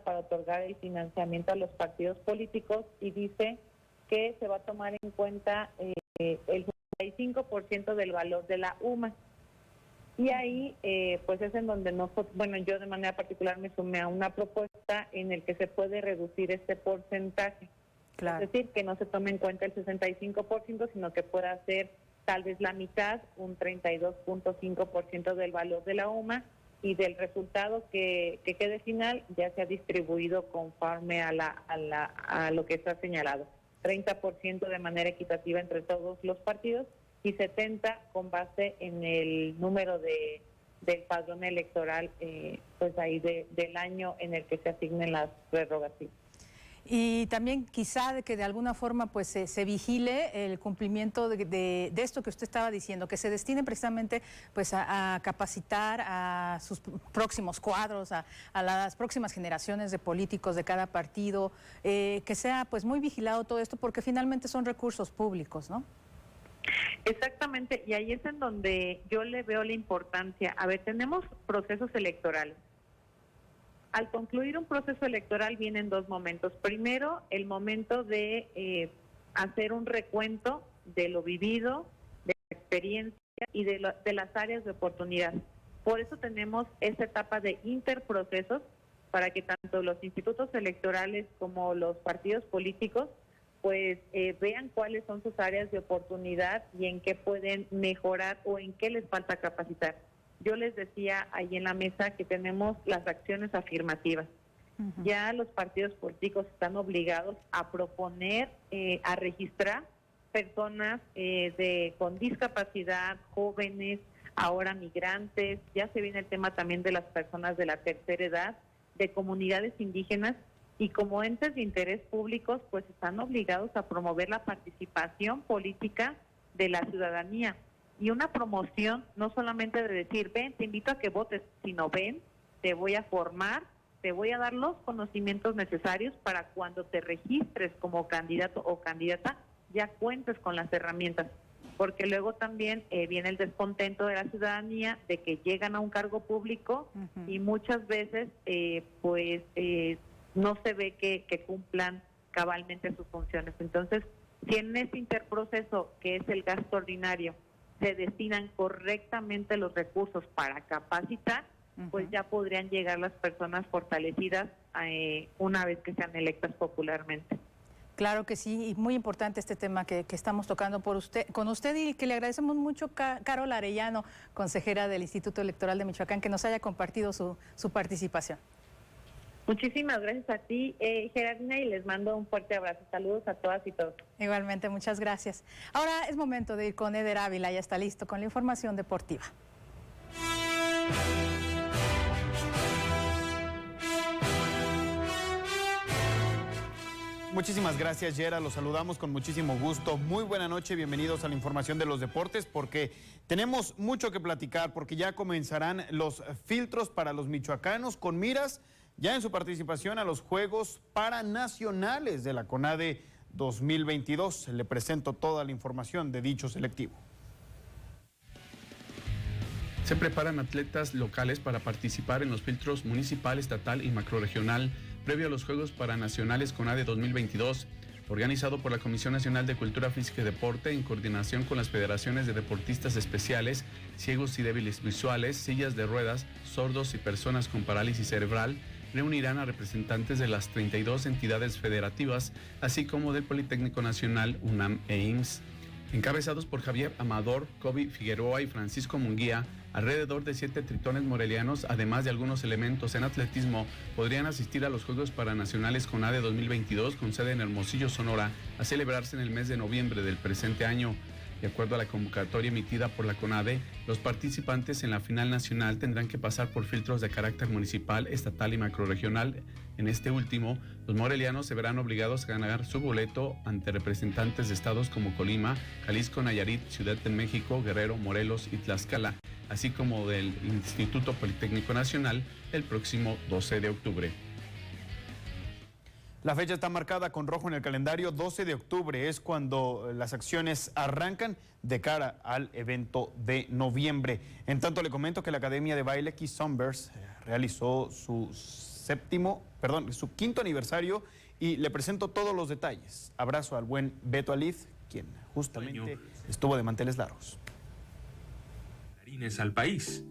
para otorgar el financiamiento a los partidos políticos y dice que se va a tomar en cuenta el 65% del valor de la UMA. Y ahí, pues es en donde yo de manera particular me sumé a una propuesta en el que se puede reducir este porcentaje. Claro. Es decir, que no se tome en cuenta el 65%, sino que pueda ser tal vez la mitad, un 32.5% del valor de la UMA, y del resultado que quede final ya se ha distribuido conforme a lo que está señalado. 30% de manera equitativa entre todos los partidos y 70% con base en el número del padrón electoral, pues ahí del año en el que se asignen las prerrogativas. Y también quizá de que de alguna forma pues se vigile el cumplimiento de esto que usted estaba diciendo, que se destine precisamente pues a capacitar a sus próximos cuadros, a las próximas generaciones de políticos de cada partido, que sea pues muy vigilado todo esto, porque finalmente son recursos públicos, ¿no? Exactamente, y ahí es en donde yo le veo la importancia. A ver, tenemos procesos electorales. Al concluir un proceso electoral vienen dos momentos. Primero, el momento de hacer un recuento de lo vivido, de la experiencia y de las áreas de oportunidad. Por eso tenemos esta etapa de interprocesos para que tanto los institutos electorales como los partidos políticos pues vean cuáles son sus áreas de oportunidad y en qué pueden mejorar o en qué les falta capacitar. Yo les decía ahí en la mesa que tenemos las acciones afirmativas. Uh-huh. Ya los partidos políticos están obligados a proponer, a registrar personas con discapacidad, jóvenes, ahora migrantes. Ya se viene el tema también de las personas de la tercera edad, de comunidades indígenas, y como entes de interés públicos, pues están obligados a promover la participación política de la ciudadanía. Y una promoción no solamente de decir, ven, te invito a que votes, sino ven, te voy a formar, te voy a dar los conocimientos necesarios para cuando te registres como candidato o candidata, ya cuentes con las herramientas. Porque luego también viene el descontento de la ciudadanía de que llegan a un cargo público uh-huh. y muchas veces no se ve que cumplan cabalmente sus funciones. Entonces, si en ese interproceso, que es el gasto ordinario, se destinan correctamente los recursos para capacitar, uh-huh. pues ya podrían llegar las personas fortalecidas una vez que sean electas popularmente. Claro que sí, y muy importante este tema que estamos tocando con usted y que le agradecemos mucho, Carol Arellano, consejera del Instituto Electoral de Michoacán, que nos haya compartido su participación. Muchísimas gracias a ti, Gerardina, y les mando un fuerte abrazo. Saludos a todas y todos. Igualmente, muchas gracias. Ahora es momento de ir con Eder Ávila, ya está listo con la información deportiva. Muchísimas gracias, Yera. Los saludamos con muchísimo gusto. Muy buena noche, bienvenidos a la información de los deportes, porque tenemos mucho que platicar, porque ya comenzarán los filtros para los michoacanos con miras ya en su participación a los Juegos Paranacionales de la CONADE 2022. Le presento toda la información de dicho selectivo. Se preparan atletas locales para participar en los filtros municipal, estatal y macrorregional previo a los Juegos Paranacionales CONADE 2022, organizado por la Comisión Nacional de Cultura Física y Deporte en coordinación con las federaciones de deportistas especiales, ciegos y débiles visuales, sillas de ruedas, sordos y personas con parálisis cerebral. Reunirán a representantes de las 32 entidades federativas, así como del Politécnico Nacional, UNAM e IMSS. Encabezados por Javier Amador, Kobe Figueroa y Francisco Munguía, alrededor de 7 tritones morelianos, además de algunos elementos en atletismo, podrían asistir a los Juegos Paranacionales CONADE 2022 con sede en Hermosillo, Sonora, a celebrarse en el mes de noviembre del presente año. De acuerdo a la convocatoria emitida por la CONADE, los participantes en la final nacional tendrán que pasar por filtros de carácter municipal, estatal y macrorregional. En este último, los morelianos se verán obligados a ganar su boleto ante representantes de estados como Colima, Jalisco, Nayarit, Ciudad de México, Guerrero, Morelos y Tlaxcala, así como del Instituto Politécnico Nacional el próximo 12 de octubre. La fecha está marcada con rojo en el calendario. 12 de octubre es cuando las acciones arrancan de cara al evento de noviembre. En tanto, le comento que la Academia de Baile Key Songbirds realizó su quinto aniversario y le presento todos los detalles. Abrazo al buen Beto Aliz, quien justamente estuvo de manteles largos. Al país.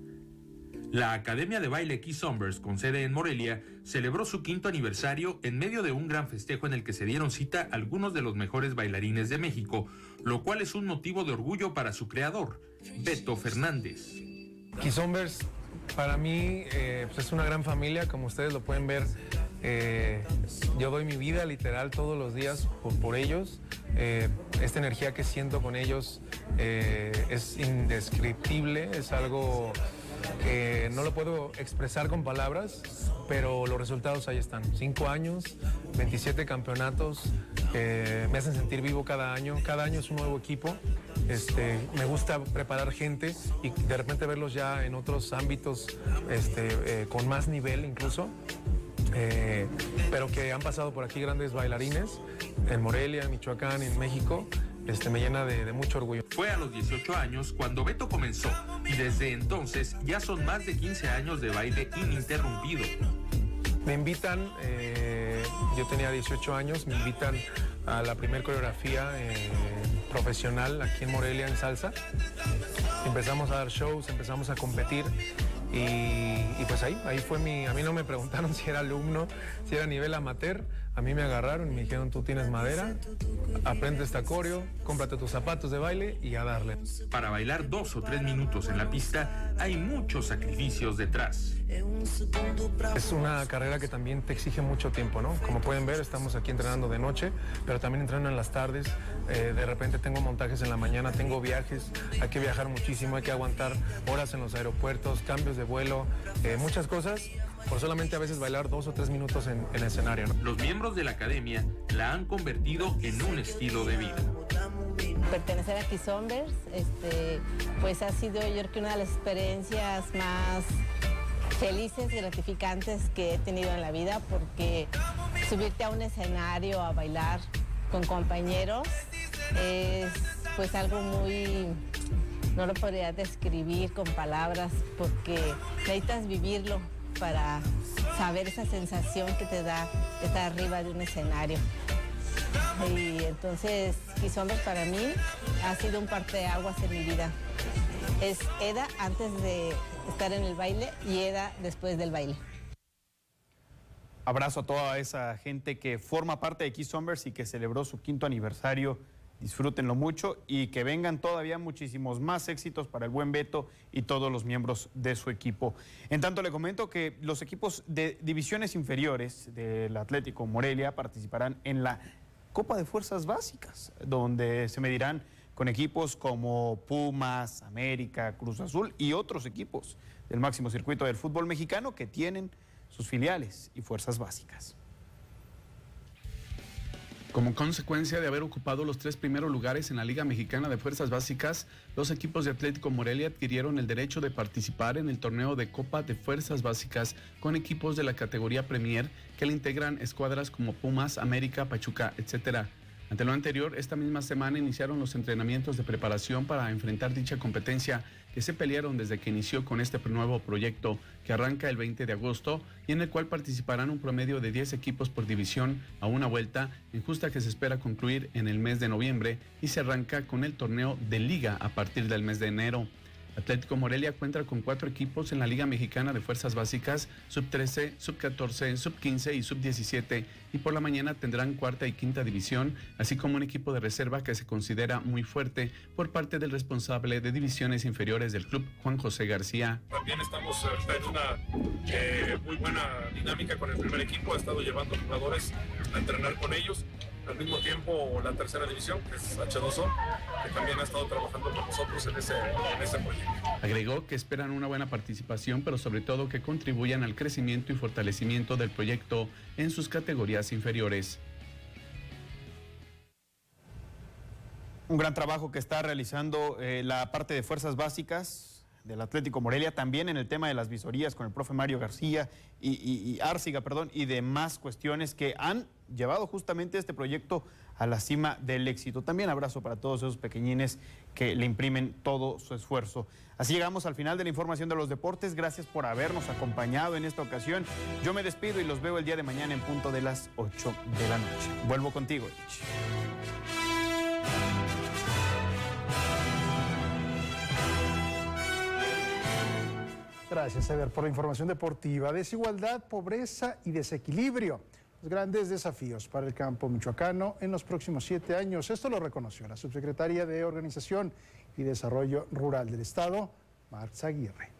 La Academia de Baile Key Songbirds, con sede en Morelia, celebró su quinto aniversario en medio de un gran festejo en el que se dieron cita algunos de los mejores bailarines de México, lo cual es un motivo de orgullo para su creador, Beto Fernández. Key Songbirds para mí pues es una gran familia, como ustedes lo pueden ver. Yo doy mi vida literal todos los días por ellos. Esta energía que siento con ellos es indescriptible, es algo que no lo puedo expresar con palabras, pero los resultados ahí están. 5 años, 27 campeonatos, me hacen sentir vivo cada año es un nuevo equipo. Me gusta preparar gente y de repente verlos ya en otros ámbitos con más nivel incluso. Pero que han pasado por aquí grandes bailarines en Morelia, en Michoacán, en México. Me llena de mucho orgullo. Fue a los 18 años cuando Beto comenzó y desde entonces ya son más de 15 años de baile ininterrumpido. Me invitan, yo tenía 18 años, me invitan a la primer coreografía profesional aquí en Morelia en salsa. Empezamos a dar shows, empezamos a competir. Y pues ahí fue a mí no me preguntaron si era alumno, si era nivel amateur, a mí me agarraron y me dijeron: tú tienes madera, aprende esta coreo, cómprate tus zapatos de baile y a darle. Para bailar 2 o 3 minutos en la pista hay muchos sacrificios detrás. Es una carrera que también te exige mucho tiempo, ¿no? Como pueden ver, estamos aquí entrenando de noche, pero también entreno en las tardes. De repente tengo montajes en la mañana, tengo viajes, hay que viajar muchísimo, hay que aguantar horas en los aeropuertos, cambios de vuelo, muchas cosas, por solamente a veces bailar 2 o 3 minutos en escenario, ¿no? Los miembros de la academia la han convertido en un estilo de vida. Pertenecer a Key Songbirds, pues ha sido yo creo que una de las experiencias más felices y gratificantes que he tenido en la vida, porque subirte a un escenario a bailar con compañeros es pues algo muy, no lo podría describir con palabras, porque necesitas vivirlo para saber esa sensación que te da estar arriba de un escenario. Y entonces Key Songbirds para mí ha sido un parteaguas en mi vida. Es Eda antes de estar en el baile y Eda después del baile. Abrazo a toda esa gente que forma parte de Key Songbirds y que celebró su quinto aniversario. Disfrútenlo mucho y que vengan todavía muchísimos más éxitos para el buen Beto y todos los miembros de su equipo. En tanto, le comento que los equipos de divisiones inferiores del Atlético Morelia participarán en la Copa de Fuerzas Básicas, donde se medirán con equipos como Pumas, América, Cruz Azul y otros equipos del máximo circuito del fútbol mexicano que tienen sus filiales y fuerzas básicas. Como consecuencia de haber ocupado los 3 primeros lugares en la Liga Mexicana de Fuerzas Básicas, los equipos de Atlético Morelia adquirieron el derecho de participar en el torneo de Copa de Fuerzas Básicas con equipos de la categoría Premier que le integran escuadras como Pumas, América, Pachuca, etc. Ante lo anterior, esta misma semana iniciaron los entrenamientos de preparación para enfrentar dicha competencia, que se pelearon desde que inició con este nuevo proyecto, que arranca el 20 de agosto y en el cual participarán un promedio de 10 equipos por división a una vuelta, en justa que se espera concluir en el mes de noviembre, y se arranca con el torneo de liga a partir del mes de enero. Atlético Morelia cuenta con 4 equipos en la Liga Mexicana de Fuerzas Básicas, Sub-13, Sub-14, Sub-15 y Sub-17, y por la mañana tendrán 4ª y 5ª división, así como un equipo de reserva que se considera muy fuerte por parte del responsable de divisiones inferiores del club, Juan José García. También estamos en una muy buena dinámica con el primer equipo, he estado llevando jugadores a entrenar con ellos al mismo tiempo la tercera división, que es H2O, que también ha estado trabajando con nosotros en ese proyecto. Agregó que esperan una buena participación, pero sobre todo que contribuyan al crecimiento y fortalecimiento del proyecto en sus categorías inferiores. Un gran trabajo que está realizando la parte de fuerzas básicas del Atlético Morelia, también en el tema de las visorías con el profe Mario García y Árciga, y demás cuestiones que han llevado justamente este proyecto a la cima del éxito. También abrazo para todos esos pequeñines que le imprimen todo su esfuerzo. Así llegamos al final de la información de los deportes. Gracias por habernos acompañado en esta ocasión. Yo me despido y los veo el día de mañana en punto de las 8 de la noche. Vuelvo contigo, Rich. Gracias, Ever, por la información deportiva. Desigualdad, pobreza y desequilibrio. Los grandes desafíos para el campo michoacano en los próximos 7 años. Esto lo reconoció la subsecretaria de Organización y Desarrollo Rural del Estado, Marx Aguirre.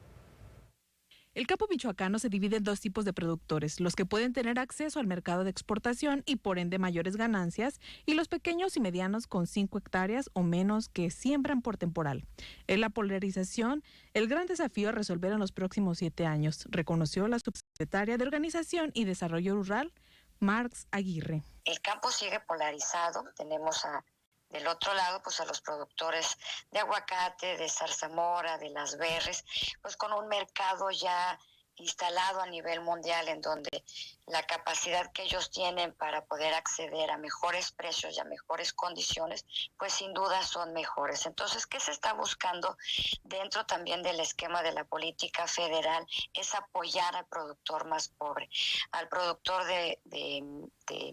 El campo michoacano se divide en 2 tipos de productores, los que pueden tener acceso al mercado de exportación y por ende mayores ganancias, y los pequeños y medianos con 5 hectáreas o menos que siembran por temporal. En la polarización, el gran desafío a resolver en los próximos 7 años, reconoció la subsecretaria de Organización y Desarrollo Rural, Marx Aguirre. El campo sigue polarizado, tenemos del otro lado, pues a los productores de aguacate, de zarzamora, de las berries, pues con un mercado ya instalado a nivel mundial en donde la capacidad que ellos tienen para poder acceder a mejores precios y a mejores condiciones, pues sin duda son mejores. Entonces, ¿qué se está buscando dentro también del esquema de la política federal? Es apoyar al productor más pobre, al productor de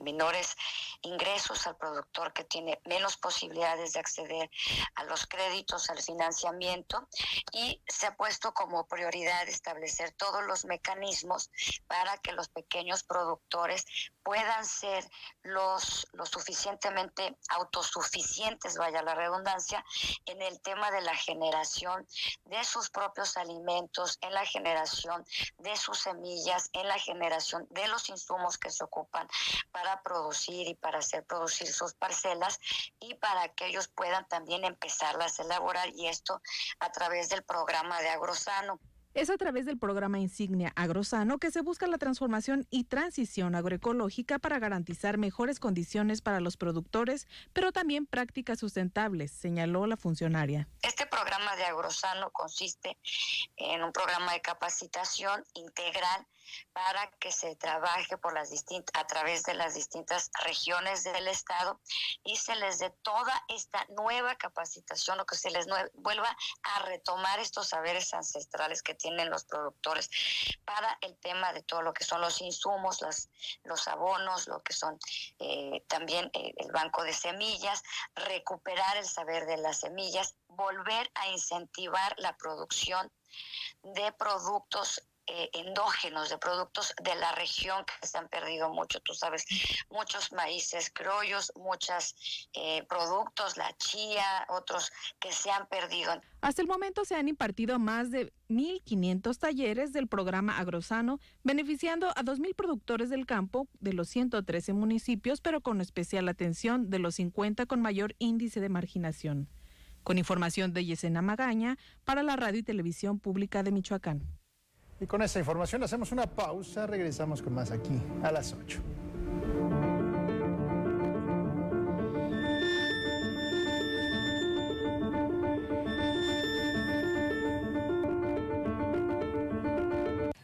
menores ingresos, al productor que tiene menos posibilidades de acceder a los créditos, al financiamiento, y se ha puesto como prioridad establecer todos los mecanismos para que los pequeños productores puedan ser los suficientemente autosuficientes, vaya la redundancia, en el tema de la generación de sus propios alimentos, en la generación de sus semillas, en la generación de los insumos que se ocupan para producir y para hacer producir sus parcelas, y para que ellos puedan también empezarlas a elaborar, y esto a través del programa de Agrosano. Es a través del programa insignia Agrosano que se busca la transformación y transición agroecológica para garantizar mejores condiciones para los productores, pero también prácticas sustentables, señaló la funcionaria. Este programa de Agrosano consiste en un programa de capacitación integral para que se trabaje a través de las distintas regiones del estado y se les dé toda esta nueva capacitación, o que se les vuelva a retomar estos saberes ancestrales que tienen los productores para el tema de todo lo que son los insumos, los abonos, lo que son también el banco de semillas, recuperar el saber de las semillas, volver a incentivar la producción de productos endógenos, de productos de la región que se han perdido mucho, tú sabes, muchos maíces criollos, muchos productos, la chía, otros que se han perdido. Hasta el momento se han impartido más de 1,500 talleres del programa Agrosano, beneficiando a 2,000 productores del campo de los 113 municipios, pero con especial atención de los 50 con mayor índice de marginación. Con información de Yesenia Magaña para la Radio y Televisión Pública de Michoacán. Y con esta información hacemos una pausa, regresamos con más aquí a las 8.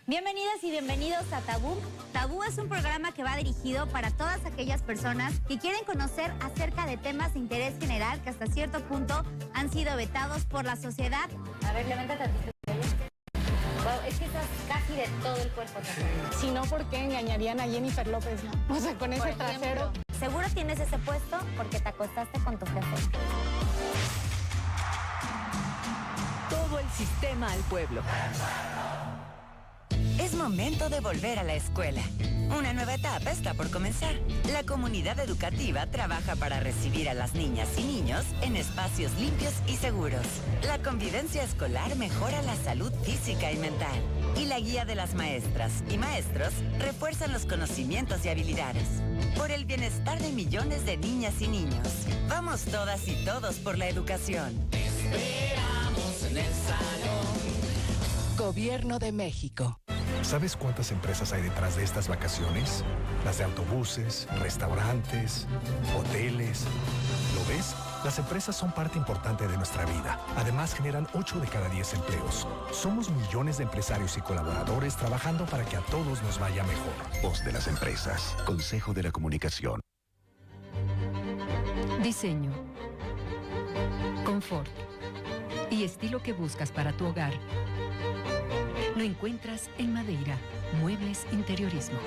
Bienvenidas y bienvenidos a Tabú. Tabú es un programa que va dirigido para todas aquellas personas que quieren conocer acerca de temas de interés general que hasta cierto punto han sido vetados por la sociedad. A ver, levanta tantito. Wow, es que estás casi de todo el cuerpo. Si no, ¿por qué engañarían a Jennifer López, no? O sea, con ese trasero. Seguro tienes ese puesto porque te acostaste con tu jefe. Todo el sistema al pueblo. Es momento de volver a la escuela. Una nueva etapa está por comenzar. La comunidad educativa trabaja para recibir a las niñas y niños en espacios limpios y seguros. La convivencia escolar mejora la salud física y mental. Y la guía de las maestras y maestros refuerzan los conocimientos y habilidades. por el bienestar de millones de niñas y niños. Vamos todas y todos por la educación. Te esperamos en el salón. Gobierno de México. ¿Sabes cuántas empresas hay detrás de estas vacaciones? Las de autobuses, restaurantes, hoteles. ¿Lo ves? Las empresas son parte importante de nuestra vida. Además, generan 8 de cada 10 empleos. Somos millones de empresarios y colaboradores trabajando para que a todos nos vaya mejor. Voz de las empresas. Consejo de la Comunicación. Diseño, confort y estilo que buscas para tu hogar. Lo encuentras en Madeira, Muebles Interiorismo.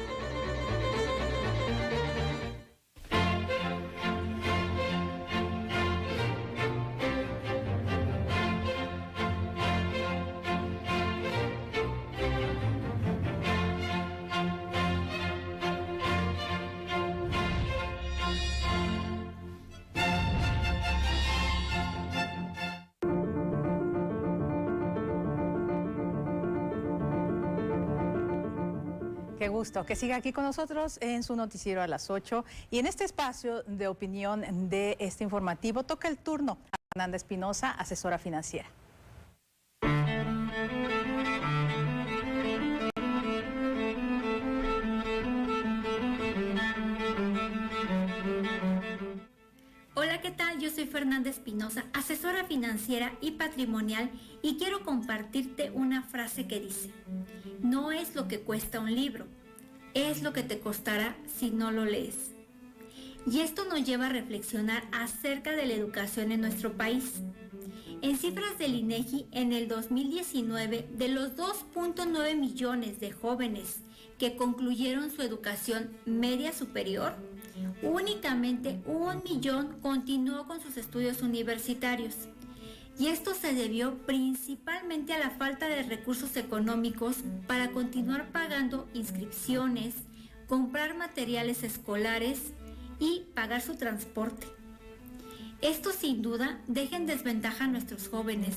Qué gusto que siga aquí con nosotros en su noticiero a las 8. Y en este espacio de opinión de este informativo toca el turno a Fernanda Espinosa, asesora financiera. Hola, ¿qué tal? Yo soy Fernanda Espinosa, asesora financiera y patrimonial, y quiero compartirte una frase que dice: no es lo que cuesta un libro, es lo que te costará si no lo lees. Y esto nos lleva a reflexionar acerca de la educación en nuestro país. En cifras del INEGI, en el 2019, de los 2.9 millones de jóvenes que concluyeron su educación media superior, únicamente 1 millón continuó con sus estudios universitarios. Y esto se debió principalmente a la falta de recursos económicos para continuar pagando inscripciones, comprar materiales escolares y pagar su transporte. Esto sin duda deja en desventaja a nuestros jóvenes,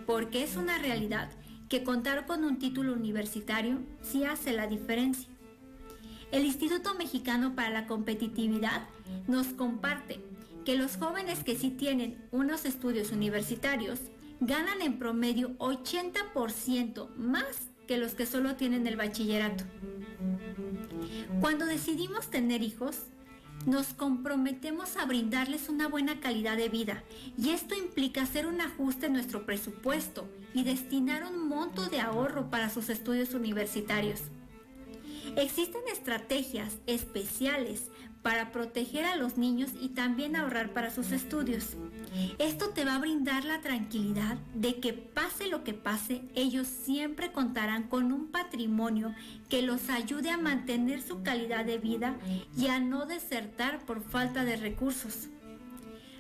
porque es una realidad que contar con un título universitario sí hace la diferencia. El Instituto Mexicano para la Competitividad nos comparte que los jóvenes que sí tienen unos estudios universitarios ganan en promedio 80% más que los que solo tienen el bachillerato. Cuando decidimos tener hijos, nos comprometemos a brindarles una buena calidad de vida, y esto implica hacer un ajuste en nuestro presupuesto y destinar un monto de ahorro para sus estudios universitarios. Existen estrategias especiales para proteger a los niños y también ahorrar para sus estudios. Esto te va a brindar la tranquilidad de que pase lo que pase, ellos siempre contarán con un patrimonio que los ayude a mantener su calidad de vida y a no desertar por falta de recursos.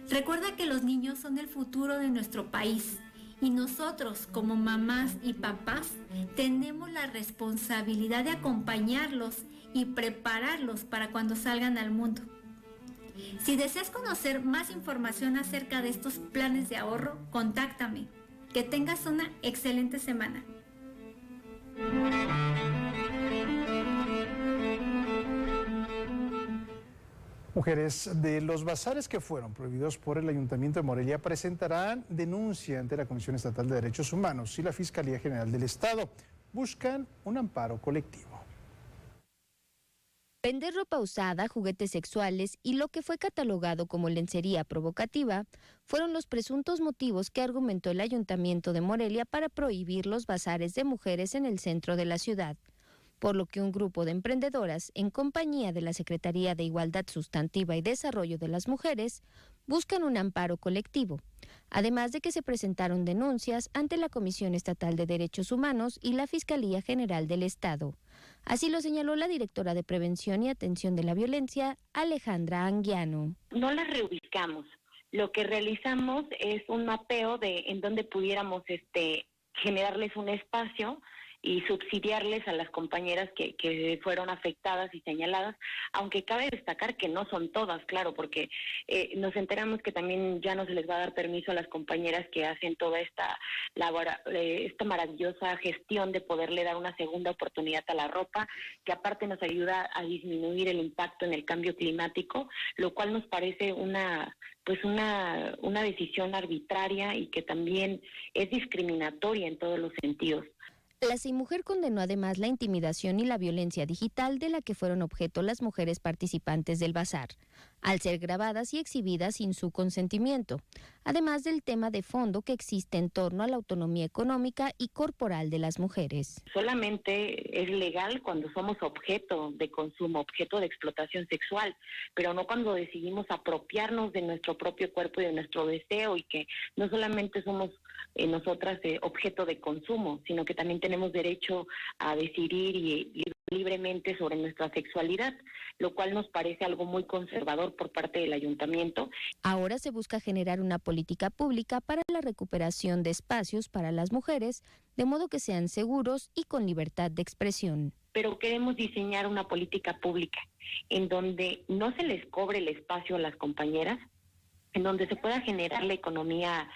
Recuerda que los niños son el futuro de nuestro país. Y nosotros, como mamás y papás, tenemos la responsabilidad de acompañarlos y prepararlos para cuando salgan al mundo. Si deseas conocer más información acerca de estos planes de ahorro, contáctame. Que tengas una excelente semana. Mujeres de los bazares que fueron prohibidos por el Ayuntamiento de Morelia presentarán denuncia ante la Comisión Estatal de Derechos Humanos y la Fiscalía General del Estado. Buscan un amparo colectivo. Vender ropa usada, juguetes sexuales y lo que fue catalogado como lencería provocativa fueron los presuntos motivos que argumentó el Ayuntamiento de Morelia para prohibir los bazares de mujeres en el centro de la ciudad, por lo que un grupo de emprendedoras, en compañía de la Secretaría de Igualdad Sustantiva y Desarrollo de las Mujeres, buscan un amparo colectivo, además de que se presentaron denuncias ante la Comisión Estatal de Derechos Humanos y la Fiscalía General del Estado. Así lo señaló la directora de Prevención y Atención de la Violencia, Alejandra Anguiano. No las reubicamos. Lo que realizamos es un mapeo de en donde pudiéramos generarles un espacio y subsidiarles a las compañeras que fueron afectadas y señaladas, aunque cabe destacar que no son todas, claro, porque nos enteramos que también ya no se les va a dar permiso a las compañeras que hacen toda esta maravillosa gestión de poderle dar una segunda oportunidad a la ropa, que aparte nos ayuda a disminuir el impacto en el cambio climático, lo cual nos parece una decisión arbitraria y que también es discriminatoria en todos los sentidos. La CIMujer condenó además la intimidación y la violencia digital de la que fueron objeto las mujeres participantes del bazar, al ser grabadas y exhibidas sin su consentimiento, además del tema de fondo que existe en torno a la autonomía económica y corporal de las mujeres. Solamente es legal cuando somos objeto de consumo, objeto de explotación sexual, pero no cuando decidimos apropiarnos de nuestro propio cuerpo y de nuestro deseo, y que no solamente somos nosotras objeto de consumo, sino que también tenemos derecho a decidir libremente sobre nuestra sexualidad, lo cual nos parece algo muy conservador por parte del ayuntamiento. Ahora se busca generar una política pública para la recuperación de espacios para las mujeres, de modo que sean seguros y con libertad de expresión. Pero queremos diseñar una política pública en donde no se les cobre el espacio a las compañeras, en donde se pueda generar la economía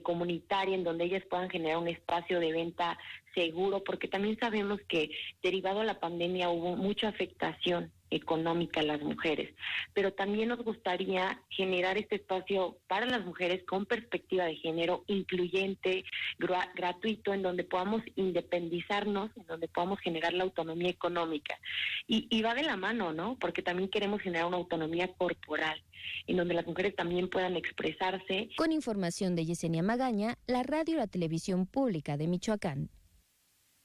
comunitaria, en donde ellas puedan generar un espacio de venta seguro, porque también sabemos que derivado a la pandemia hubo mucha afectación económica a las mujeres, pero también nos gustaría generar este espacio para las mujeres con perspectiva de género, incluyente, gratuito, en donde podamos independizarnos, en donde podamos generar la autonomía económica. Y va de la mano, ¿no? Porque también queremos generar una autonomía corporal, en donde las mujeres también puedan expresarse. Con información de Yesenia Magaña, la radio y la televisión pública de Michoacán.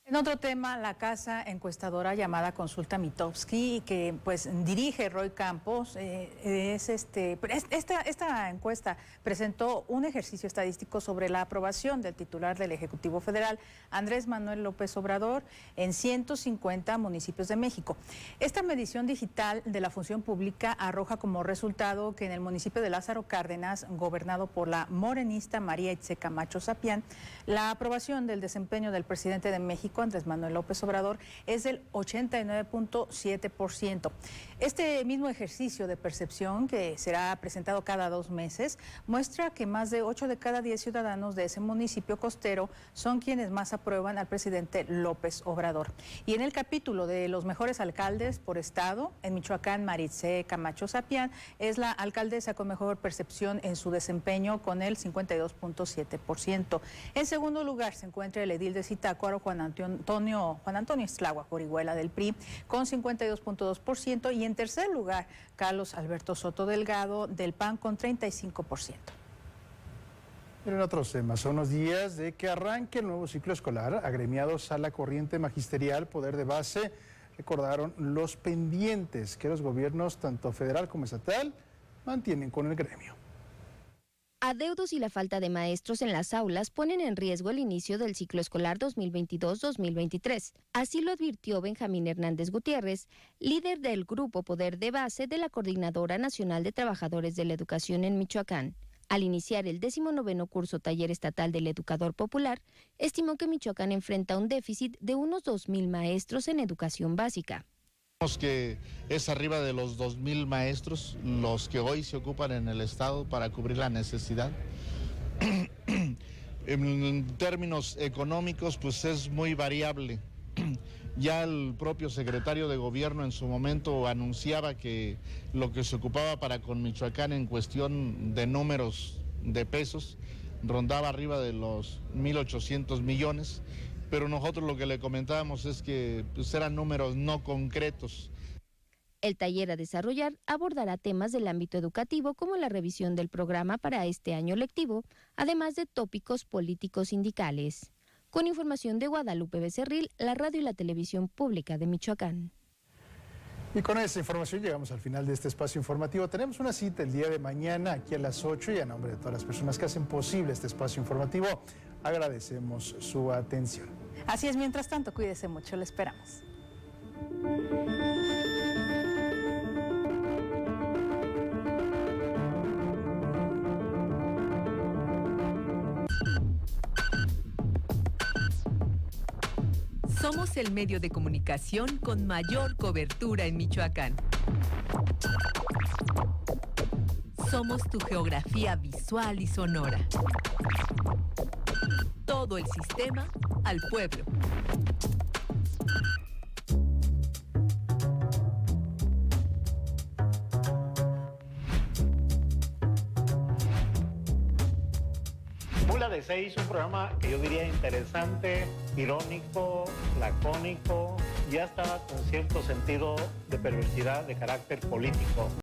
En otro tema, la casa encuestadora llamada Consulta Mitofsky, que pues dirige Roy Campos, esta encuesta presentó un ejercicio estadístico sobre la aprobación del titular del Ejecutivo Federal, Andrés Manuel López Obrador, en 150 municipios de México. Esta medición digital de la función pública arroja como resultado que en el municipio de Lázaro Cárdenas, gobernado por la morenista María Itze Camacho Sapián, la aprobación del desempeño del presidente de México, Andrés Manuel López Obrador, es del 89.7%. Este mismo ejercicio de percepción, que será presentado cada 2 meses, muestra que más de 8 de cada 10 ciudadanos de ese municipio costero son quienes más aprueban al presidente López Obrador. Y en el capítulo de los mejores alcaldes por estado, en Michoacán, María Itze Camacho Sapián es la alcaldesa con mejor percepción en su desempeño, con el 52.7%. En segundo lugar se encuentra el edil de Zitácuaro, Juan Antonio Estláhuac Orihuela del PRI, con 52.2%, y en tercer lugar Carlos Alberto Soto Delgado del PAN con 35%. Pero en otros temas, son los días de que arranque el nuevo ciclo escolar. Agremiados a la corriente magisterial Poder de Base recordaron los pendientes que los gobiernos, tanto federal como estatal, mantienen con el gremio. Adeudos y la falta de maestros en las aulas ponen en riesgo el inicio del ciclo escolar 2022-2023. Así lo advirtió Benjamín Hernández Gutiérrez, líder del Grupo Poder de Base de la Coordinadora Nacional de Trabajadores de la Educación en Michoacán. Al iniciar el 19º curso Taller Estatal del Educador Popular, estimó que Michoacán enfrenta un déficit de unos 2,000 maestros en educación básica. Que es arriba de los 2,000 maestros los que hoy se ocupan en el estado para cubrir la necesidad. En términos económicos, pues es muy variable. Ya el propio secretario de gobierno en su momento anunciaba que lo que se ocupaba para con Michoacán en cuestión de números de pesos rondaba arriba de los 1,800 millones. Pero nosotros lo que le comentábamos es que pues, eran números no concretos. El taller a desarrollar abordará temas del ámbito educativo como la revisión del programa para este año lectivo, además de tópicos políticos sindicales. Con información de Guadalupe Becerril, la radio y la televisión pública de Michoacán. Y con esta información llegamos al final de este espacio informativo. Tenemos una cita el día de mañana aquí a las 8 y a nombre de todas las personas que hacen posible este espacio informativo, agradecemos su atención. Así es, mientras tanto, cuídese mucho, le esperamos. Somos el medio de comunicación con mayor cobertura en Michoacán. Somos tu geografía visual y sonora. Todo el sistema al pueblo. Mula de 6, un programa que yo diría interesante, irónico, lacónico, y hasta con cierto sentido de perversidad de carácter político.